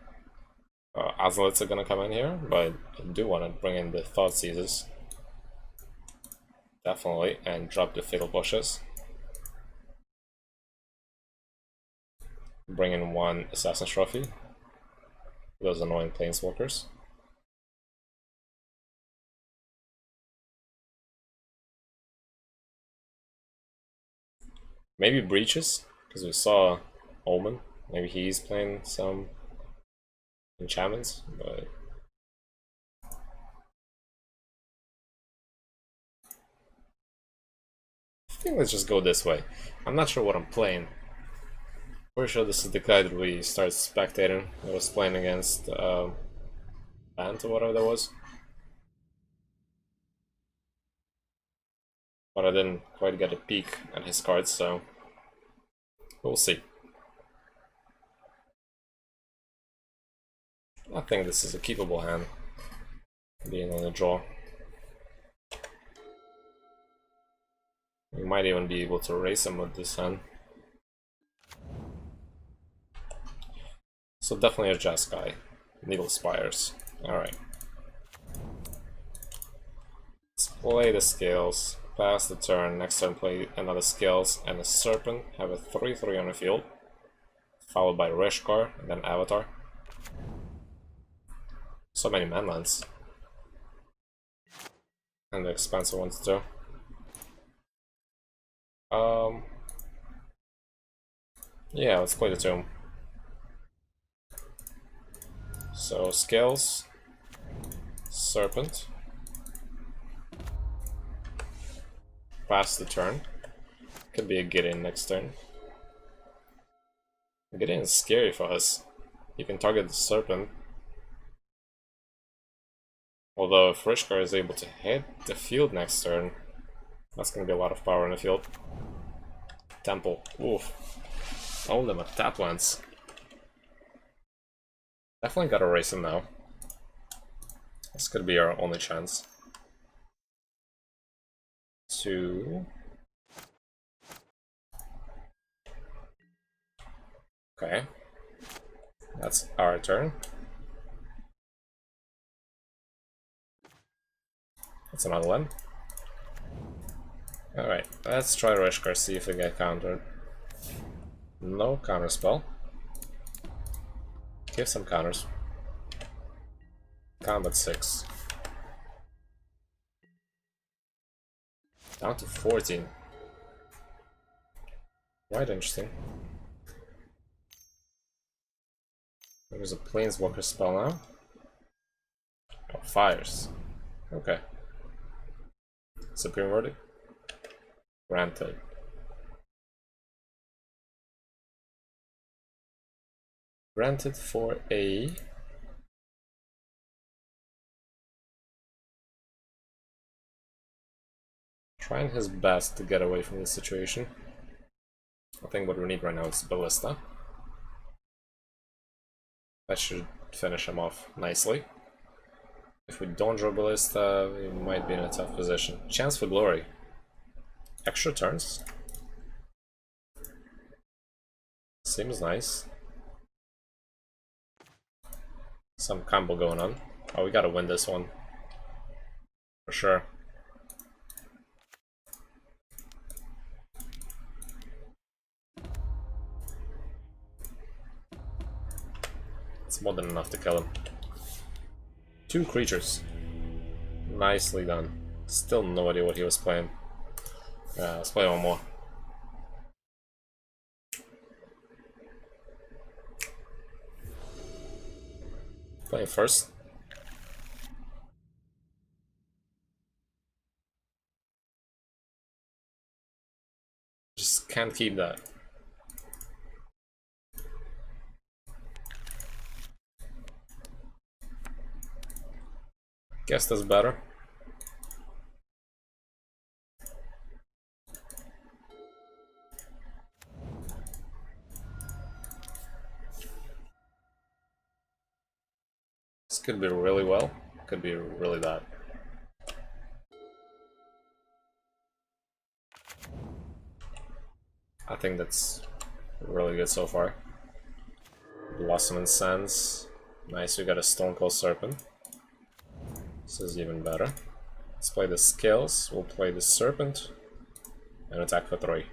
[SPEAKER 1] Azalets are gonna come in here, but I do want to bring in the Thought Seizes. Definitely, and drop the Fatal Pushes. Bring in 1 Assassin's Trophy. Those annoying Planeswalkers. Maybe Breaches, because we saw Omen. Maybe he's playing some enchantments, but I think let's just go this way. I'm not sure what I'm playing. Pretty sure this is the guy that we started spectating. I was playing against Bant or whatever that was. But I didn't quite get a peek at his cards, so we'll see. I think this is a keepable hand, being on the draw. We might even be able to race him with this hand. So definitely a Jeskai. Needle Spires. Alright. Let's play the Scales. Pass the turn, next turn play another Scales and a Serpent, have a 3-3 on the field, followed by Reshkar, and then Avatar. So many manlands. And the expensive ones too. Yeah, let's play the Tomb. So Scales, Serpent. Pass the turn. Could be a Gideon next turn. Gideon is scary for us. You can target the Serpent. Although if Rishkar is able to hit the field next turn, that's gonna be a lot of power in the field. Temple. Oof. All of them at tap lands. Definitely gotta race him now. This could be our only chance. 2. Okay. That's our turn. That's another one. Alright, let's try Reshkar, see if we get countered. No counter spell. Give some counters. Combat 6. Down to 14. Quite interesting. There's a Planeswalker spell now. Oh, fires. Okay. Supreme Verdict. Granted. Granted for a... Trying his best to get away from this situation. I think what we need right now is Ballista. That should finish him off nicely. If we don't draw Ballista, we might be in a tough position. Chance for Glory. Extra turns. Seems nice. Some combo going on. Oh, we gotta win this one. For sure. It's more than enough to kill him. 2 creatures. Nicely done. Still no idea what he was playing. Let's play one more. Playing first. Just can't keep that. Guess that's better. This could be really well, could be really bad. I think that's really good so far. Blossom and Sands. Nice, we got a Stonecold Serpent. This is even better. Let's play the Scales, we'll play the Serpent, and attack for 3.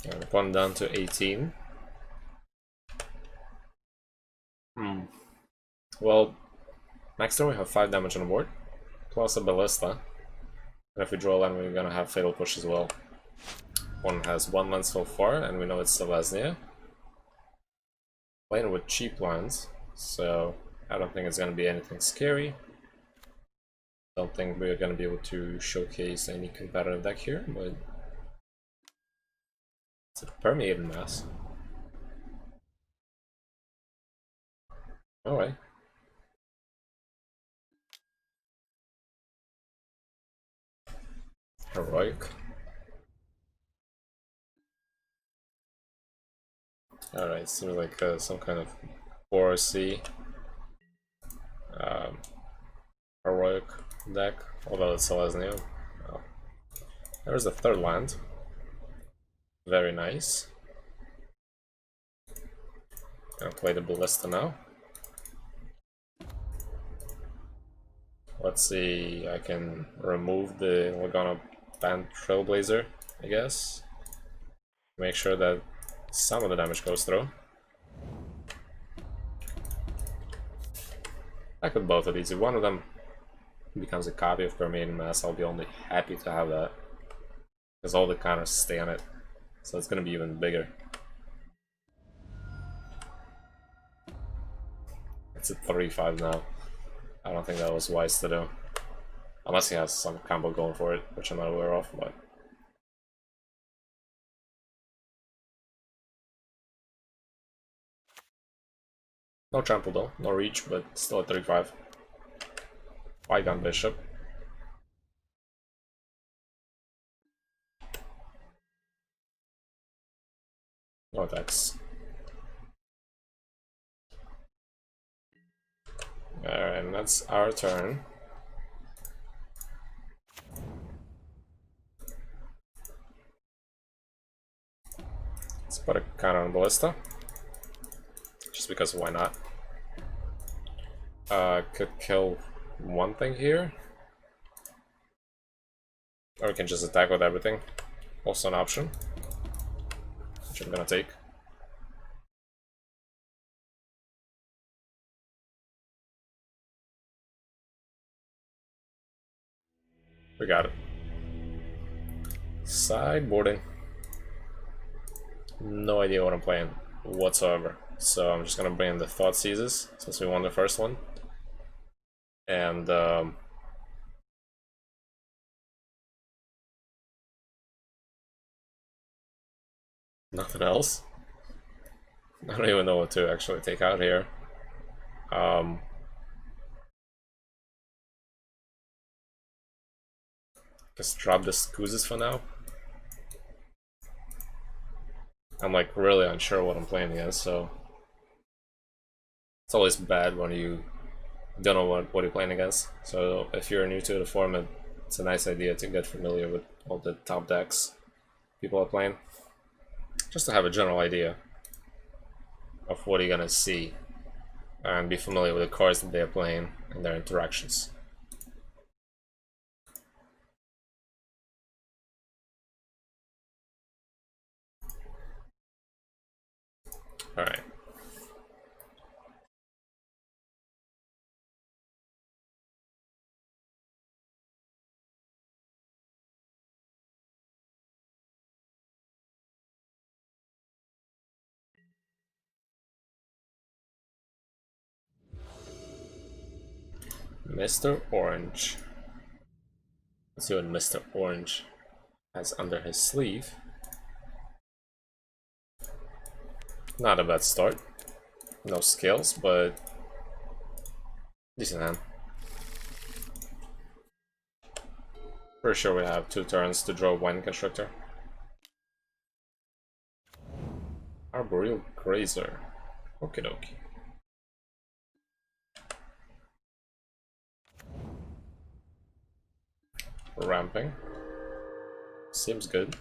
[SPEAKER 1] And opponent down to 18. Well, next turn we have 5 damage on the board, plus a Ballista. And if we draw a land, we're gonna have Fatal Push as well. One has 1 land so far, and we know it's Selesnya. Playing with cheap lands, so I don't think it's gonna be anything scary. Don't think we're gonna be able to showcase any competitive deck here, but it's a Permeated Mass. Alright. Heroic. Alright, seems like some kind of 4C heroic deck, although it's Selesnya. Oh. There's the 3rd land. Very nice. Gonna play the Ballista now. Let's see, I can remove the Lagana Bant Trailblazer, I guess. Make sure that some of the damage goes through. I could both of these. If one of them becomes a copy of Permeated Mass, I'll be only happy to have that. Because all the counters stay on it. So it's gonna be even bigger. It's at 3-5 now. I don't think that was wise to do. Unless he has some combo going for it, which I'm not aware of, but... No trample though, no reach, but still at 35. Gun Bishop. No attacks. Alright, and that's our turn. Let's put a counter on Ballista. Just because why not? Could kill one thing here. Or we can just attack with everything. Also an option. which I'm gonna take. We got it. Sideboarding. No idea what I'm playing whatsoever. So I'm just gonna bring in the Thought Seizes since we won the first one. And nothing else. I don't even know what to actually take out here. Just drop the Scoozes for now. I'm like really unsure what I'm playing against, so it's always bad when you don't know what you're playing against. So if you're new to the format, it's a nice idea to get familiar with all the top decks people are playing, just to have a general idea of what you're gonna see and be familiar with the cards that they're playing and their interactions. Alright. Mr. Orange. Let's see what Mr. Orange has under his sleeve. Not a bad start. No skills, but decent hand. Pretty sure we have 2 turns to draw one Constructor. Arboreal Grazer. Okie dokie. Ramping. Seems good.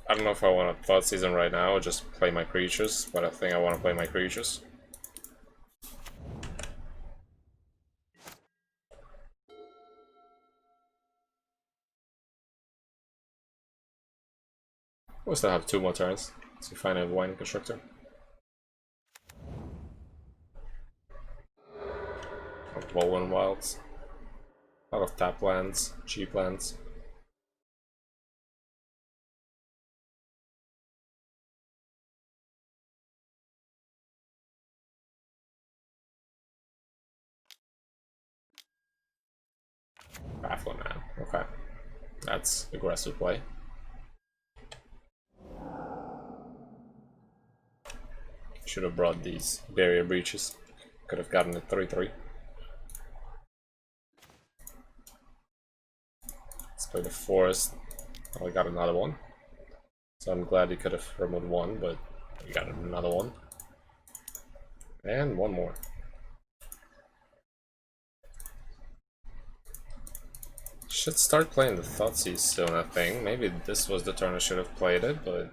[SPEAKER 1] I don't know if I want to Thought Season right now or just play my creatures, but I think I want to play my creatures. We still have 2 more turns to find a Wine Constructor. Rolling Wilds. A lot of tap lands, cheap lands. Baffling Man. Okay. That's aggressive play. Should have brought these Barrier Breaches. Could have gotten a 3/3. Let's play the Forest. Oh, we got another one. So I'm glad he could have removed one, but we got another one. And one more. Should start playing the Thoughtseize soon, I think. Maybe this was the turn I should have played it, but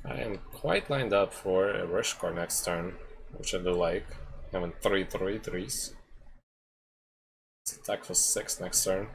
[SPEAKER 1] I am quite lined up for a Rishkar next turn, which I do like. Having 3/3/3s. Let's attack for 6 next turn.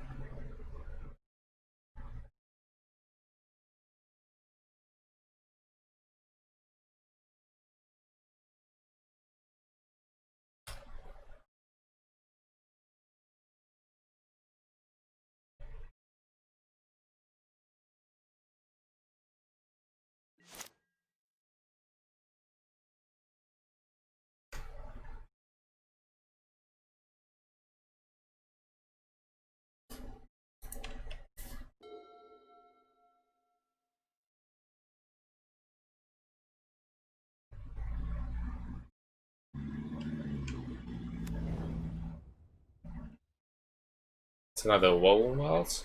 [SPEAKER 1] It's another Woven Wilds.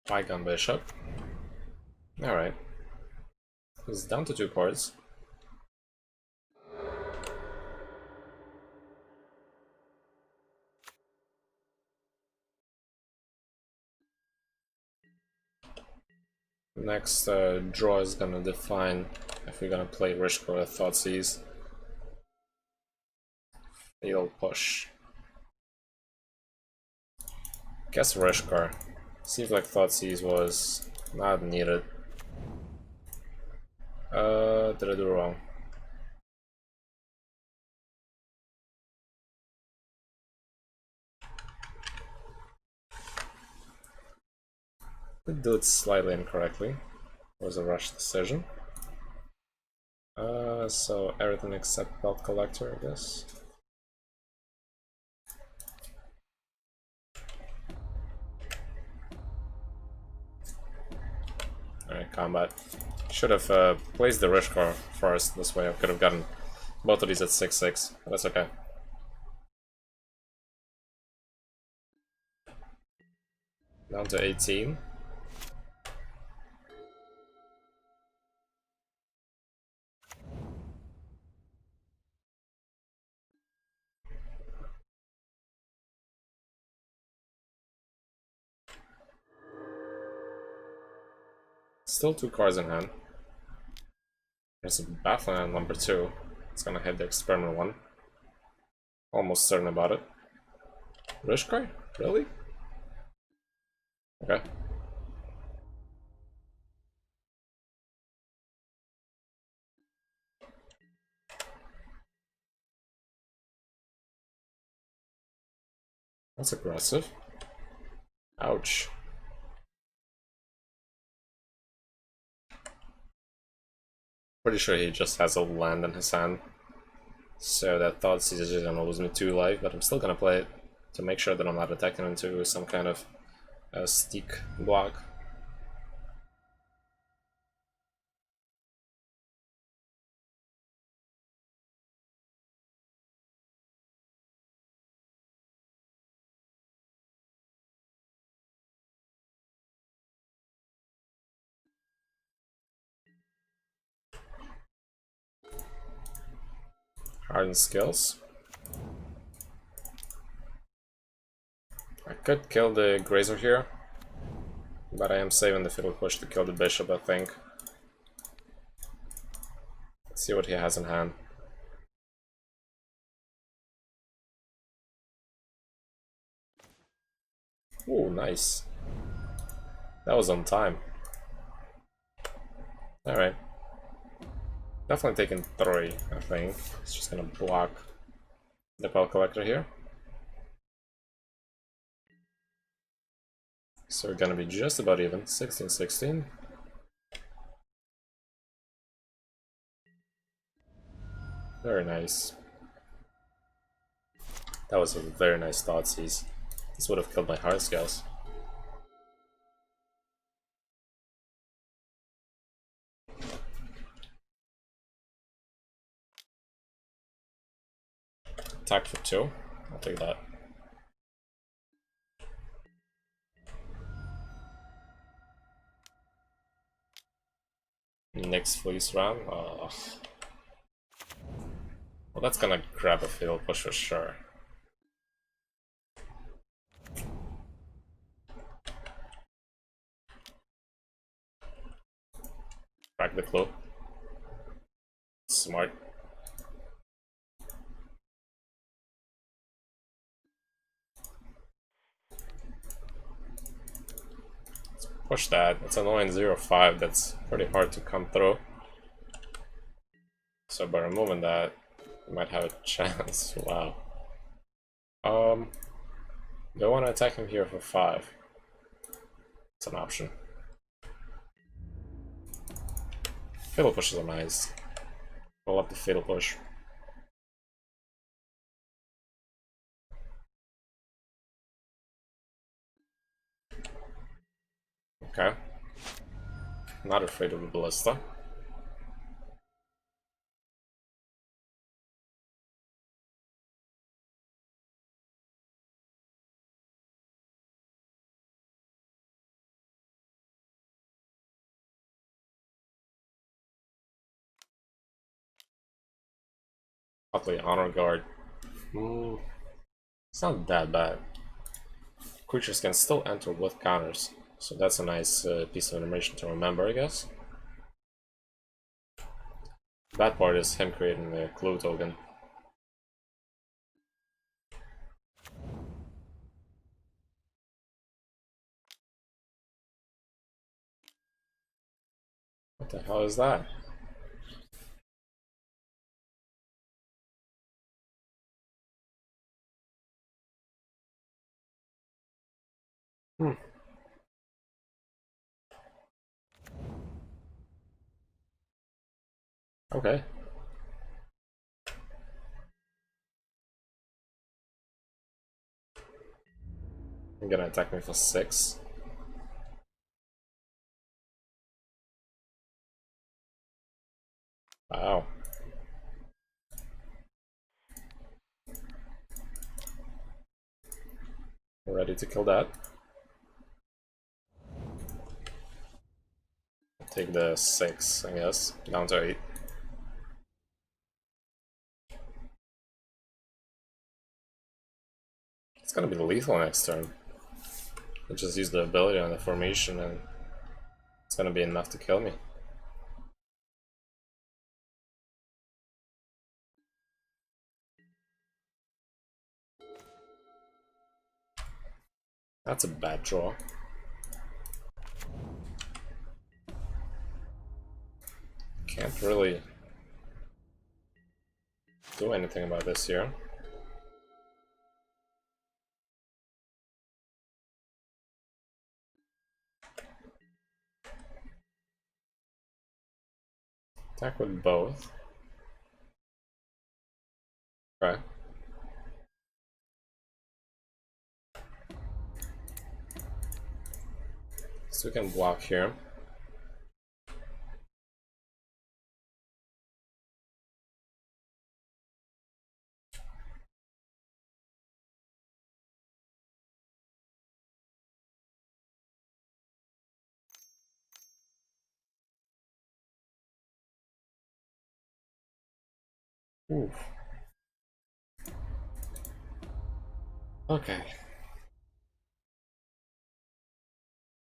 [SPEAKER 1] Bygone Bishop. Alright. He's down to 2 cards. Next draw is gonna define if we're gonna play Rishkar or Thoughtseize. Fatal push. Guess Reshkar. Seems like Thoughtseize was not needed. Did I do wrong? Did do it slightly incorrectly. It was a rush decision. So everything except Belt Collector, I guess. Alright, combat. Should have placed the Reshkar first, this way I could have gotten both of these at 6-6, but that's okay. Down to 18. Still 2 cards in hand. There's a Baffling on number 2. It's gonna hit the Experiment 1. Almost certain about it. Reshkar? Really? Okay. That's aggressive. Ouch. Pretty sure he just has a land in his hand. So that Thoughtseize is gonna lose me 2 life, but I'm still gonna play it to make sure that I'm not attacking into some kind of steak block. Hardened skills. I could kill the Grazer here, but I am saving the Fiddle Push to kill the Bishop, I think. Let's see what he has in hand. Ooh, nice. That was on time. Alright. Definitely taking 3, I think. It's just gonna block the Pell Collector here. So we're gonna be just about even. 16-16. Very nice. That was a very nice Thoughtseize. This would have killed my Hard Scales. Attack for 2. I'll take that. Next Fleece round. Well, that's gonna grab a Fatal Push for sure. Crack the clue. Smart. Push that. It's annoying 0-5 that's pretty hard to come through. So by removing that, we might have a chance. Wow. Do I want to attack him here for 5? It's an option. Fatal pushes are nice. Roll up the Fatal Push. Okay. Not afraid of the Ballista. Probably Honor Guard. It's not that bad. Creatures can still enter with counters, so that's a nice piece of information to remember, I guess. Bad part is him creating a clue token. What the hell is that? Hmm. Okay. You're gonna attack me for 6. Wow. Ready to kill that. Take the 6, I guess. Down to 8. It's gonna be lethal next turn. I just use the ability on the formation and it's gonna be enough to kill me. That's a bad draw. Can't really do anything about this here. Attack with both. Okay. So we can block here. Oof. Okay.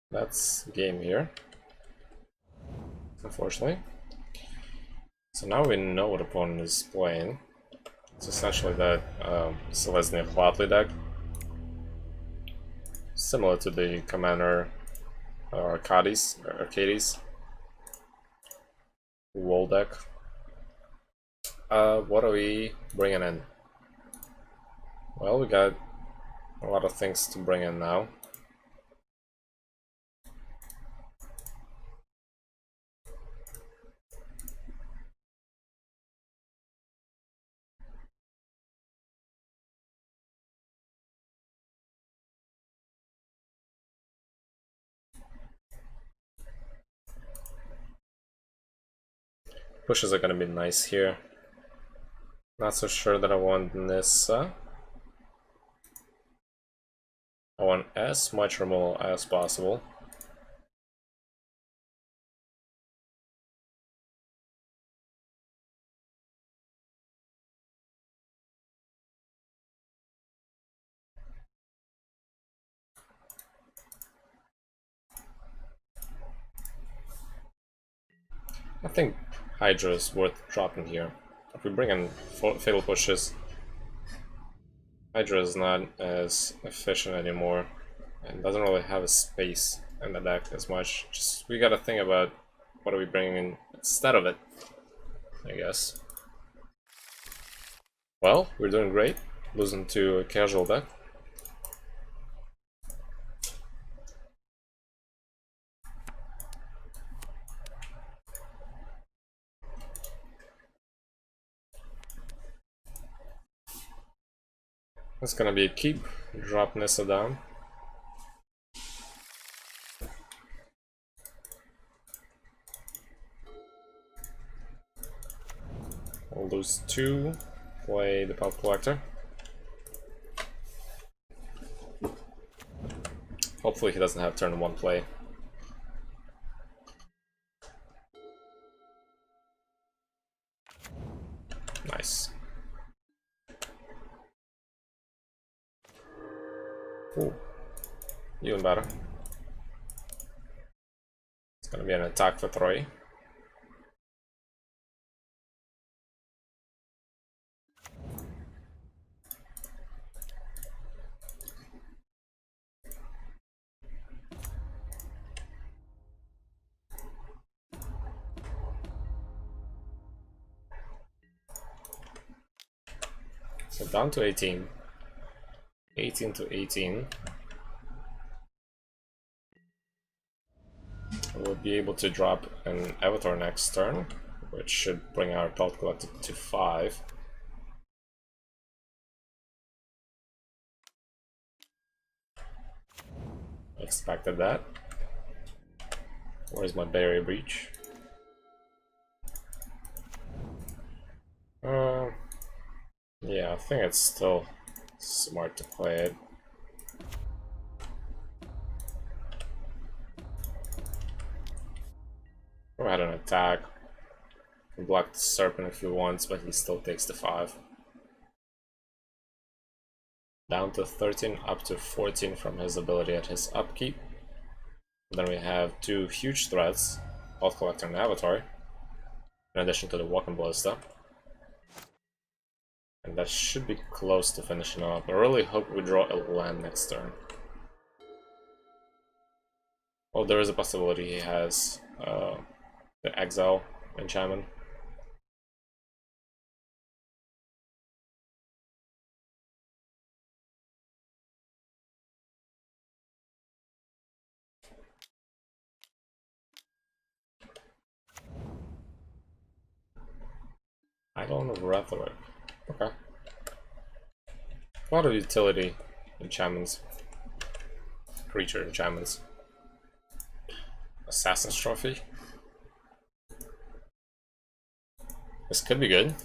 [SPEAKER 1] That's game here, unfortunately. So now we know what opponent is playing. It's essentially that Selesnya Quadly deck. Similar to the Commander Arcades Wall deck. What are we bringing in? Well, we got a lot of things to bring in now. Pushes are gonna be nice here. Not so sure that I want Nissa. I want as much removal as possible. I think Hydra is worth dropping here. If we bring in Fatal Pushes, Hydra is not as efficient anymore and doesn't really have a space in the deck as much. Just we gotta think about what are we bringing in instead of it, I guess. Well, we're doing great, losing to a casual deck. It's gonna be a keep. Drop Nissa down. We'll lose 2. Play the Pop Collector. Hopefully he doesn't have turn 1 play. Nice. Ooh. Even better. It's gonna be an attack for 3. So down to 18. 18 to 18. We'll be able to drop an Avatar next turn, which should bring our Pelt Collector to 5. Expected that. Where's my Barrier Breach? Yeah, I think it's still smart to play it. Go ahead and attack. Can block the Serpent if he wants, but he still takes the 5. Down to 13, up to 14 from his ability at his upkeep. Then we have 2 huge threats, Pelt Collector and Avatar, in addition to the Walking Ballista. And that should be close to finishing up. I really hope we draw a land next turn. Well, there is a possibility he has the Exile enchantment. I don't know Rhetoric. Okay. A lot of utility enchantments. Creature enchantments. Assassin's Trophy. This could be good.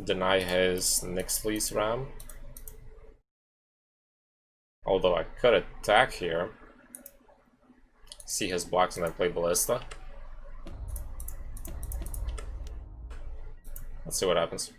[SPEAKER 1] Deny his Nixley's Ram. Although I could attack here. See his blocks and then play Ballista. Let's see what happens.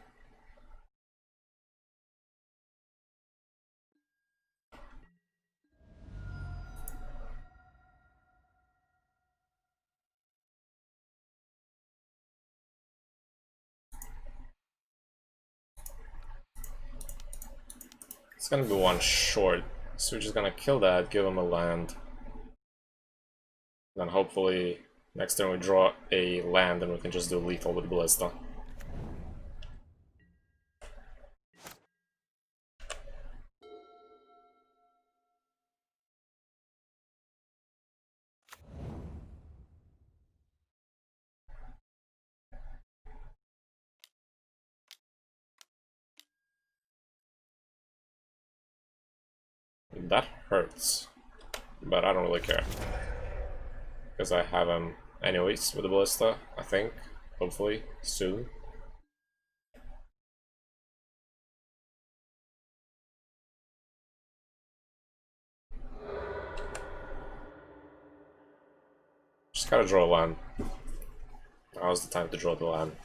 [SPEAKER 1] It's gonna be 1 short, so we're just gonna kill that, give him a land. Then hopefully next turn we draw a land and we can just do lethal with Ballista. That hurts, but I don't really care. Because I have him anyways with the Ballista, I think. Hopefully, soon. Just gotta draw a land. Now's the time to draw the land.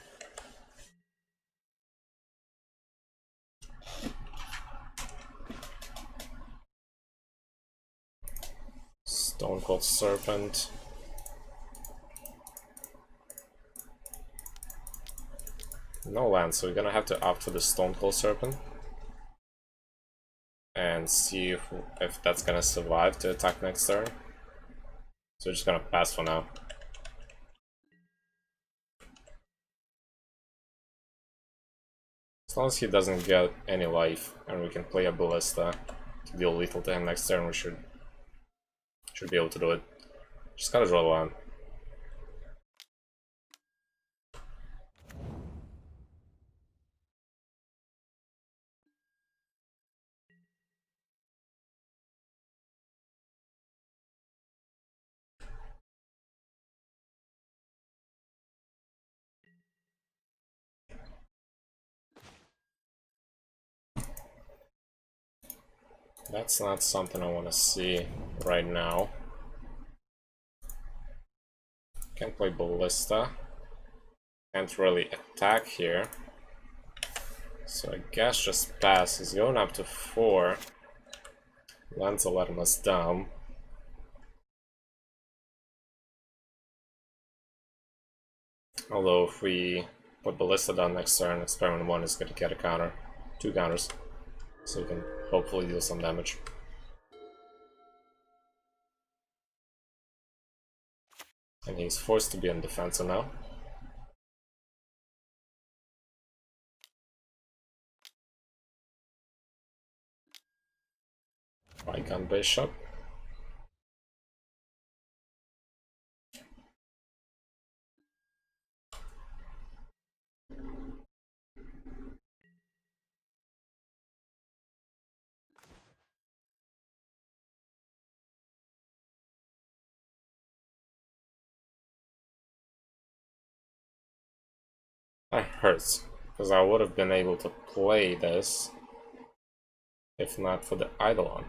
[SPEAKER 1] Stone Cold Serpent. No land, so we're gonna have to opt for the Stone Cold Serpent. And see if that's gonna survive to attack next turn. So we're just gonna pass for now. As long as he doesn't get any life and we can play a Ballista to deal lethal to him next turn, we should be able to do it. Just gotta draw the land. That's not something I want to see right now. Can't play Ballista. Can't really attack here. So I guess just pass. He's going up to 4. Lands are letting us down. Although if we put Ballista down next turn, Experiment 1 is going to get a counter. 2 counters. So we can hopefully deal some damage. And he's forced to be on defensive now. Icon Bishop. That hurts, because I would have been able to play this if not for the Eidolon.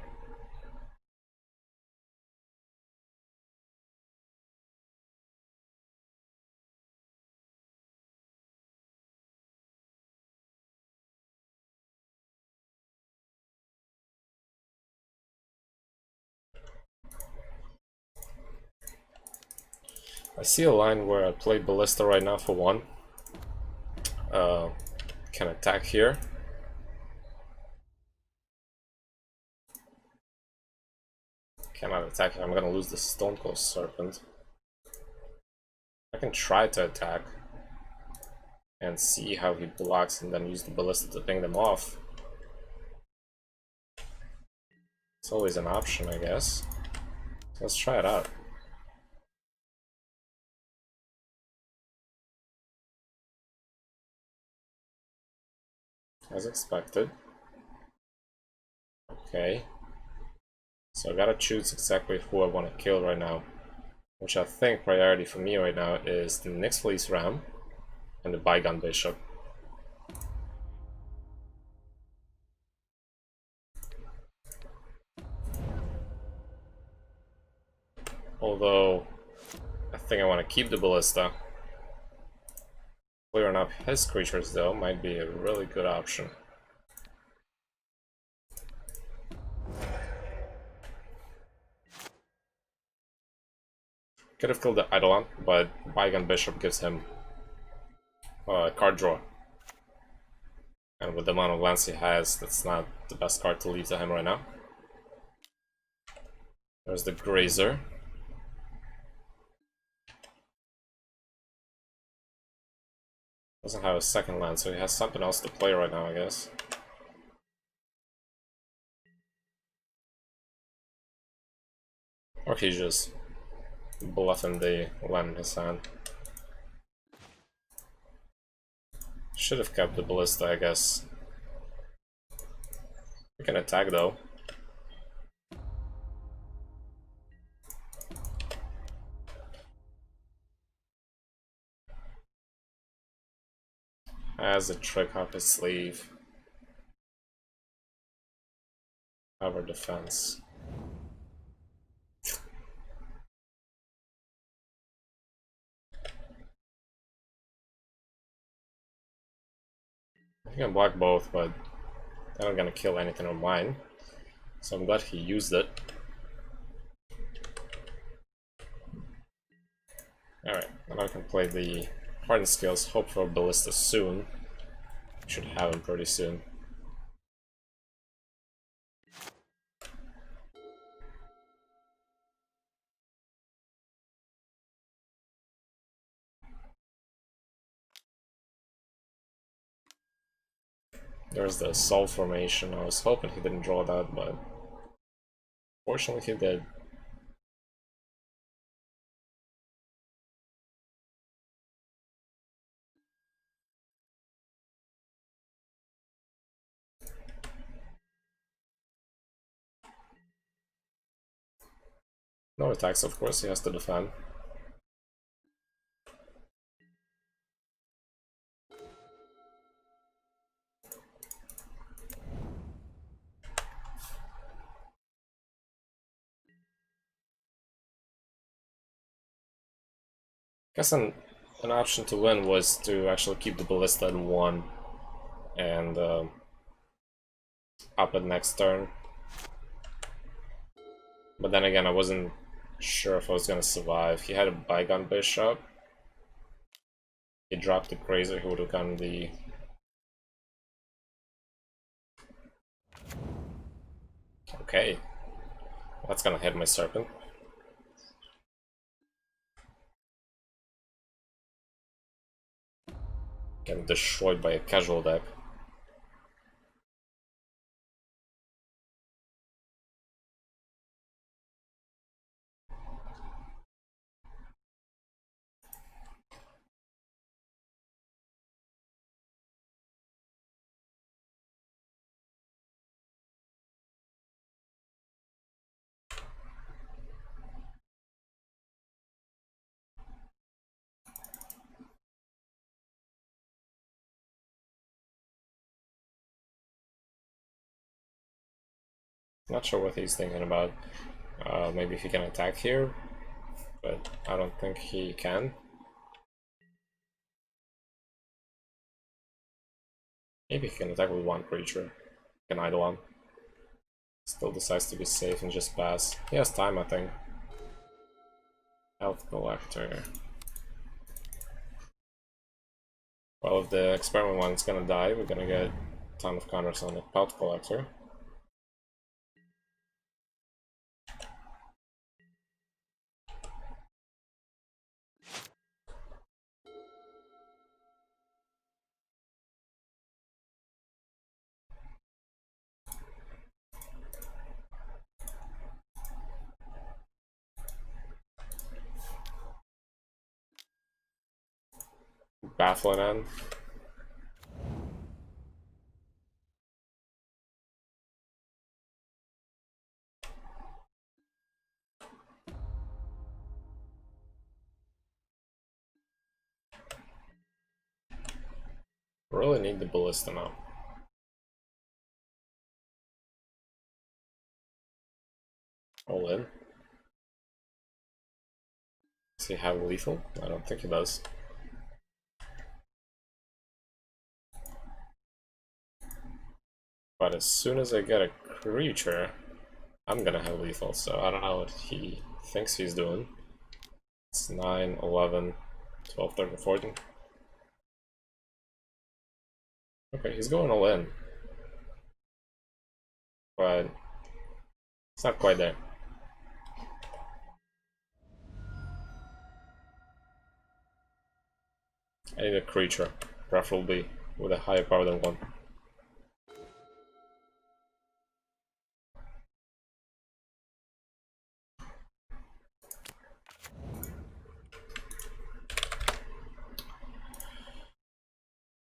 [SPEAKER 1] I see a line where I play Ballista right now for 1. Can attack here. Cannot attack it. I'm gonna lose the Stonecold Serpent. I can try to attack and see how he blocks and then use the Ballista to ping them off. It's always an option, I guess. So let's try it out. As expected. Okay. So I gotta choose exactly who I want to kill right now. Which I think priority for me right now is the Nyx Fleece Ram and the Bygone Bishop. Although, I think I want to keep the Ballista. Clearing up his creatures though might be a really good option. Could have killed the Eidolon, but Bygone Bishop gives him card draw. And with the amount of lands he has, that's not the best card to leave to him right now. There's the Grazer. Doesn't have a second land, so he has something else to play right now, I guess. Or he's just bluffing the land in his hand. Should have kept the Ballista, I guess. We can attack though. Has a trick up his sleeve. Cover defense. I can block both, but they're not gonna kill anything of mine. So I'm glad he used it. Alright, now I can play the Hardened Scales, hope for a Ballista soon. Should have him pretty soon. There's the Soul Formation. I was hoping he didn't draw that, but fortunately he did. No attacks, of course, he has to defend. Guess an option to win was to actually keep the Ballista at 1 and up it next turn. But then again, I wasn't sure if I was gonna survive. He had a Bygone Bishop. He dropped the Grazer, he would have gotten the... Okay. That's gonna hit my Serpent. Getting destroyed by a casual deck. Not sure what he's thinking about. Maybe if he can attack here, but I don't think he can. Maybe he can attack with one creature. Can idle one. Still decides to be safe and just pass. He has time, I think. Health Collector. Well, if the experiment one's gonna die, we're gonna get a ton of counters on the Health Collector. Baffling end. Really need the Ballista now. All in. Does he have lethal? I don't think he does. But as soon as I get a creature, I'm gonna have lethal, so I don't know what he thinks he's doing. It's 9, 11, 12, 13, 14. Okay, he's going all in. But it's not quite there. I need a creature, preferably with a higher power than 1.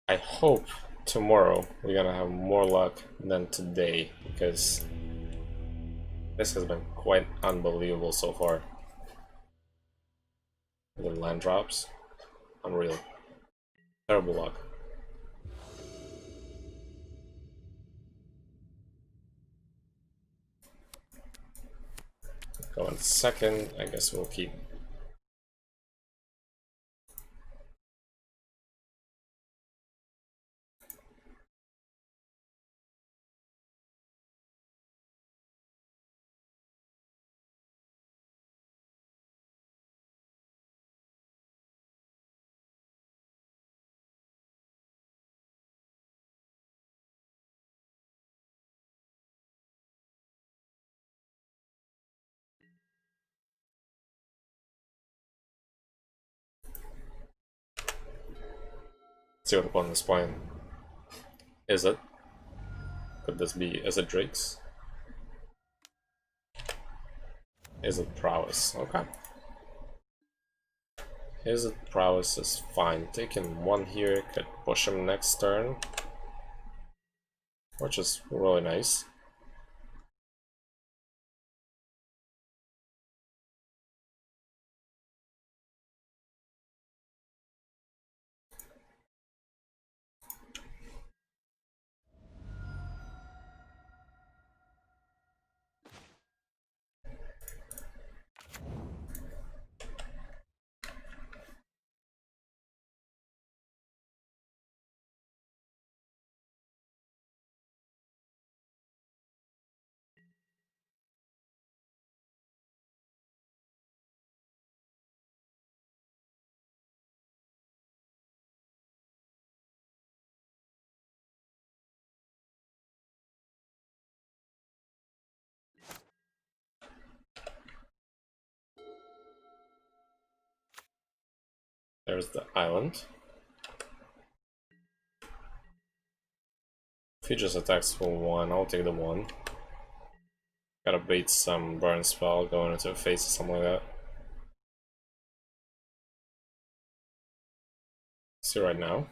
[SPEAKER 1] I hope tomorrow we're gonna have more luck than today, because this has been quite unbelievable so far. The land drops, unreal. Terrible luck. Go in second, I guess we'll keep. See what opponent is playing. Izzet? Could this be Izzet Drakes? Izzet Prowess, okay. Izzet Prowess is fine. Taking 1 here could push him next turn, which is really nice. There's the island. If he just attacks for 1, I'll take the 1. Gotta bait some burn spell going into a face or something like that. See right now.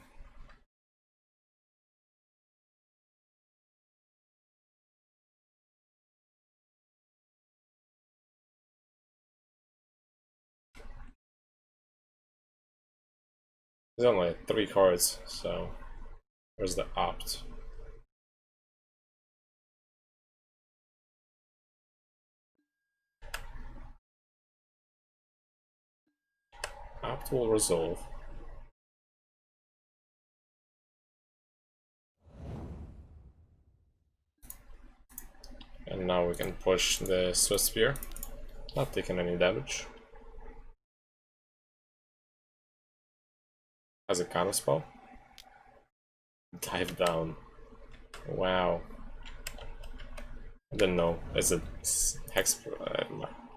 [SPEAKER 1] There's only 3 cards, so where's the opt? Apt will resolve. And now we can push the Swift Spear, not taking any damage. Has a counter spell. Dive down. Wow. I didn't know. Is it Hex?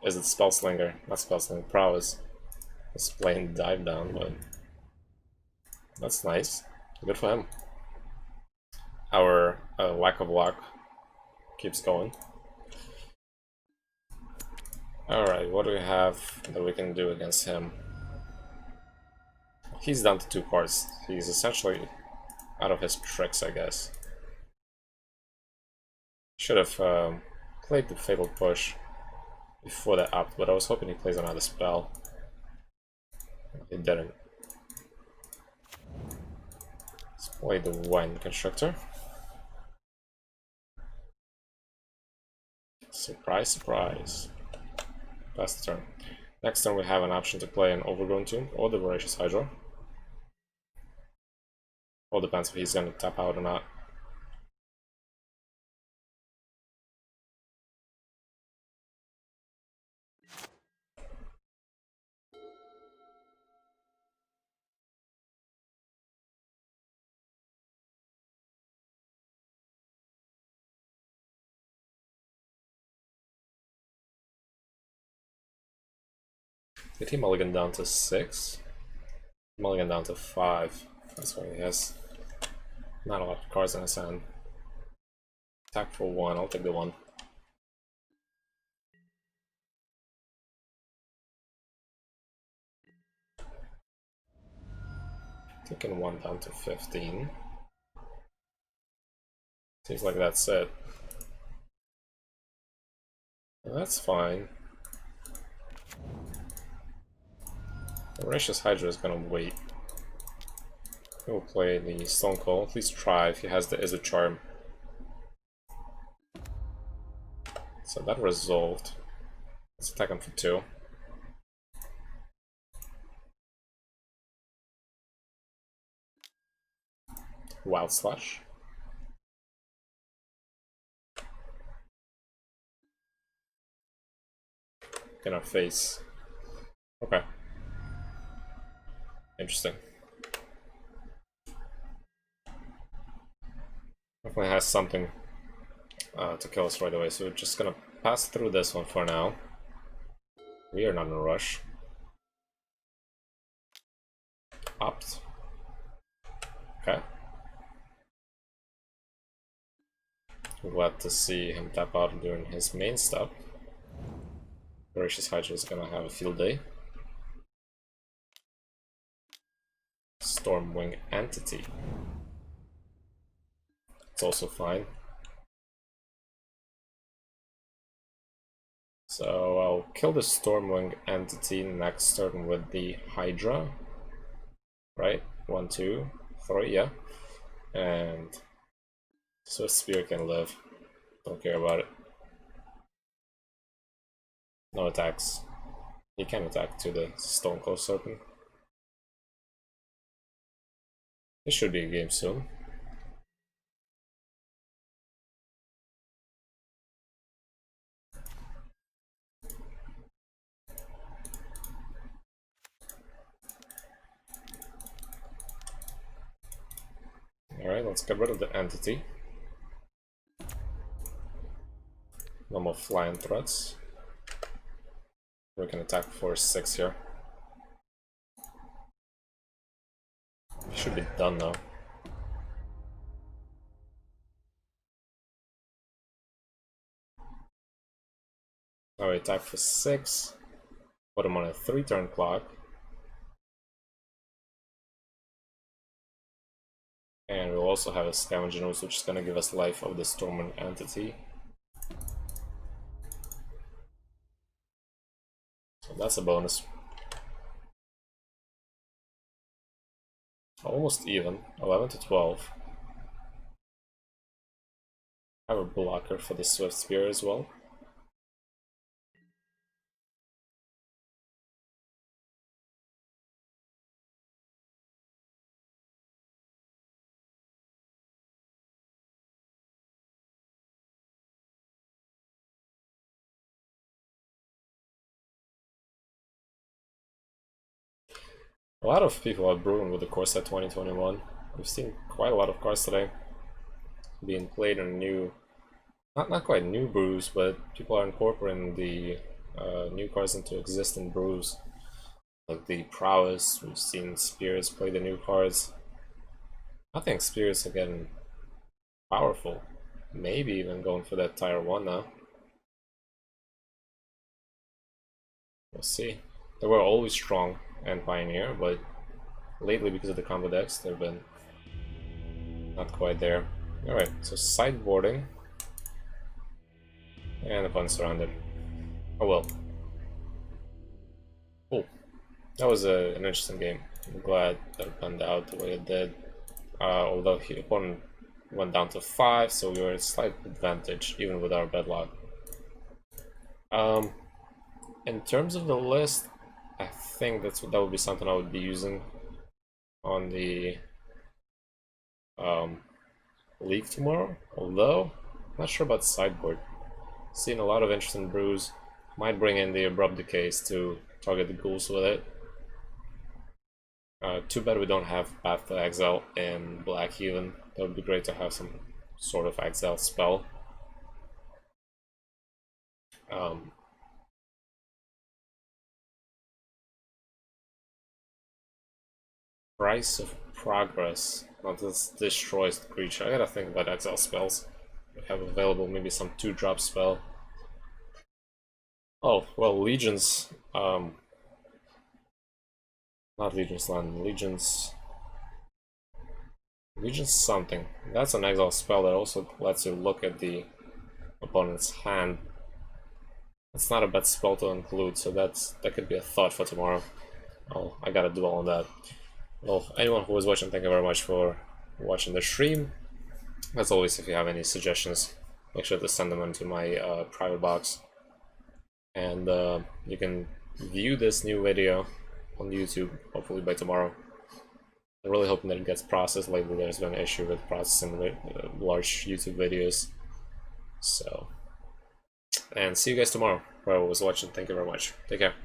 [SPEAKER 1] Is it Spellslinger? Not Spellslinger. Prowess. It's playing dive down, but that's nice. Good for him. Our lack of luck keeps going. Alright, what do we have that we can do against him? He's down to 2 cards. He's essentially out of his tricks, I guess. Should have played the Fatal Push before the up, but I was hoping he plays another spell. He didn't. Let's play the Wine Constructor. Surprise, surprise. Last turn. Next turn we have an option to play an Overgrown Tomb or the Voracious Hydra. All depends if he's gonna tap out or not. Did he mulligan down to 6? Mulligan down to 5. That's why he has not a lot of cards in his hand. Attack for 1, I'll take the 1. Taking 1 down to 15. Seems like that's it. That's fine. Voracious Hydra is gonna wait. He will play the Stone Cold, at least try if he has the Izzet Charm. So that resolved. Let's attack him for 2. Wild Slash. In our face. Okay. Interesting. Definitely has something to kill us right away, so we're just gonna pass through this one for now. We are not in a rush. Opt. Okay. Glad to see him tap out during his main step. Voracious Hydra is gonna have a field day. Stormwing Entity. It's also fine. So I'll kill the Stormwing Entity next turn with the Hydra. Right? 1, 2, 3, yeah. And Swift Spear can live. Don't care about it. No attacks. He can attack to the Stone Cold Serpent. This should be a game soon. Alright, let's get rid of the entity. No more flying threats. We can attack for 6 here. Should be done now. Now we attack for 6. Put him on a 3-turn clock. And we'll also have a Scavenging Ooze, which is going to give us life of the Storming Entity. So that's a bonus. Almost even, 11 to 12. I have a blocker for the Swift Spear as well. A lot of people are brewing with the core set 2021. We've seen quite a lot of cards today being played in new, not quite new brews, but people are incorporating the new cards into existing brews. Like the Prowess, we've seen Spirits play the new cards. I think Spirits are getting powerful. Maybe even going for that tier 1 now. We'll see. They were always strong and Pioneer, but lately because of the combo decks, they've been not quite there. Alright, so sideboarding. And opponent surrounded. Oh well. Cool. That was an interesting game. I'm glad that it panned out the way it did. Although the opponent went down to 5, so we were at a slight advantage, even with our bedlock. In terms of the list, I think that would be something I would be using on the league tomorrow. Although, I'm not sure about sideboard. Seeing a lot of interesting brews. Might bring in the Abrupt Decays to target the ghouls with it. Too bad we don't have Path to Exile in black even. That would be great to have some sort of exile spell. Price of Progress. Now this destroys the creature. I gotta think about exile spells. We have available maybe some 2-drop spell. Oh, well, Legions, not Legion's Land, Legion's something. That's an exile spell that also lets you look at the opponent's hand. It's not a bad spell to include, so that could be a thought for tomorrow. Oh, I gotta do all of that. Well, anyone who was watching, thank you very much for watching the stream. As always, if you have any suggestions, make sure to send them into my private box. And you can view this new video on YouTube, hopefully by tomorrow. I'm really hoping that it gets processed. Lately there's been an issue with processing large YouTube videos. So, and see you guys tomorrow. Whoever was watching, thank you very much. Take care.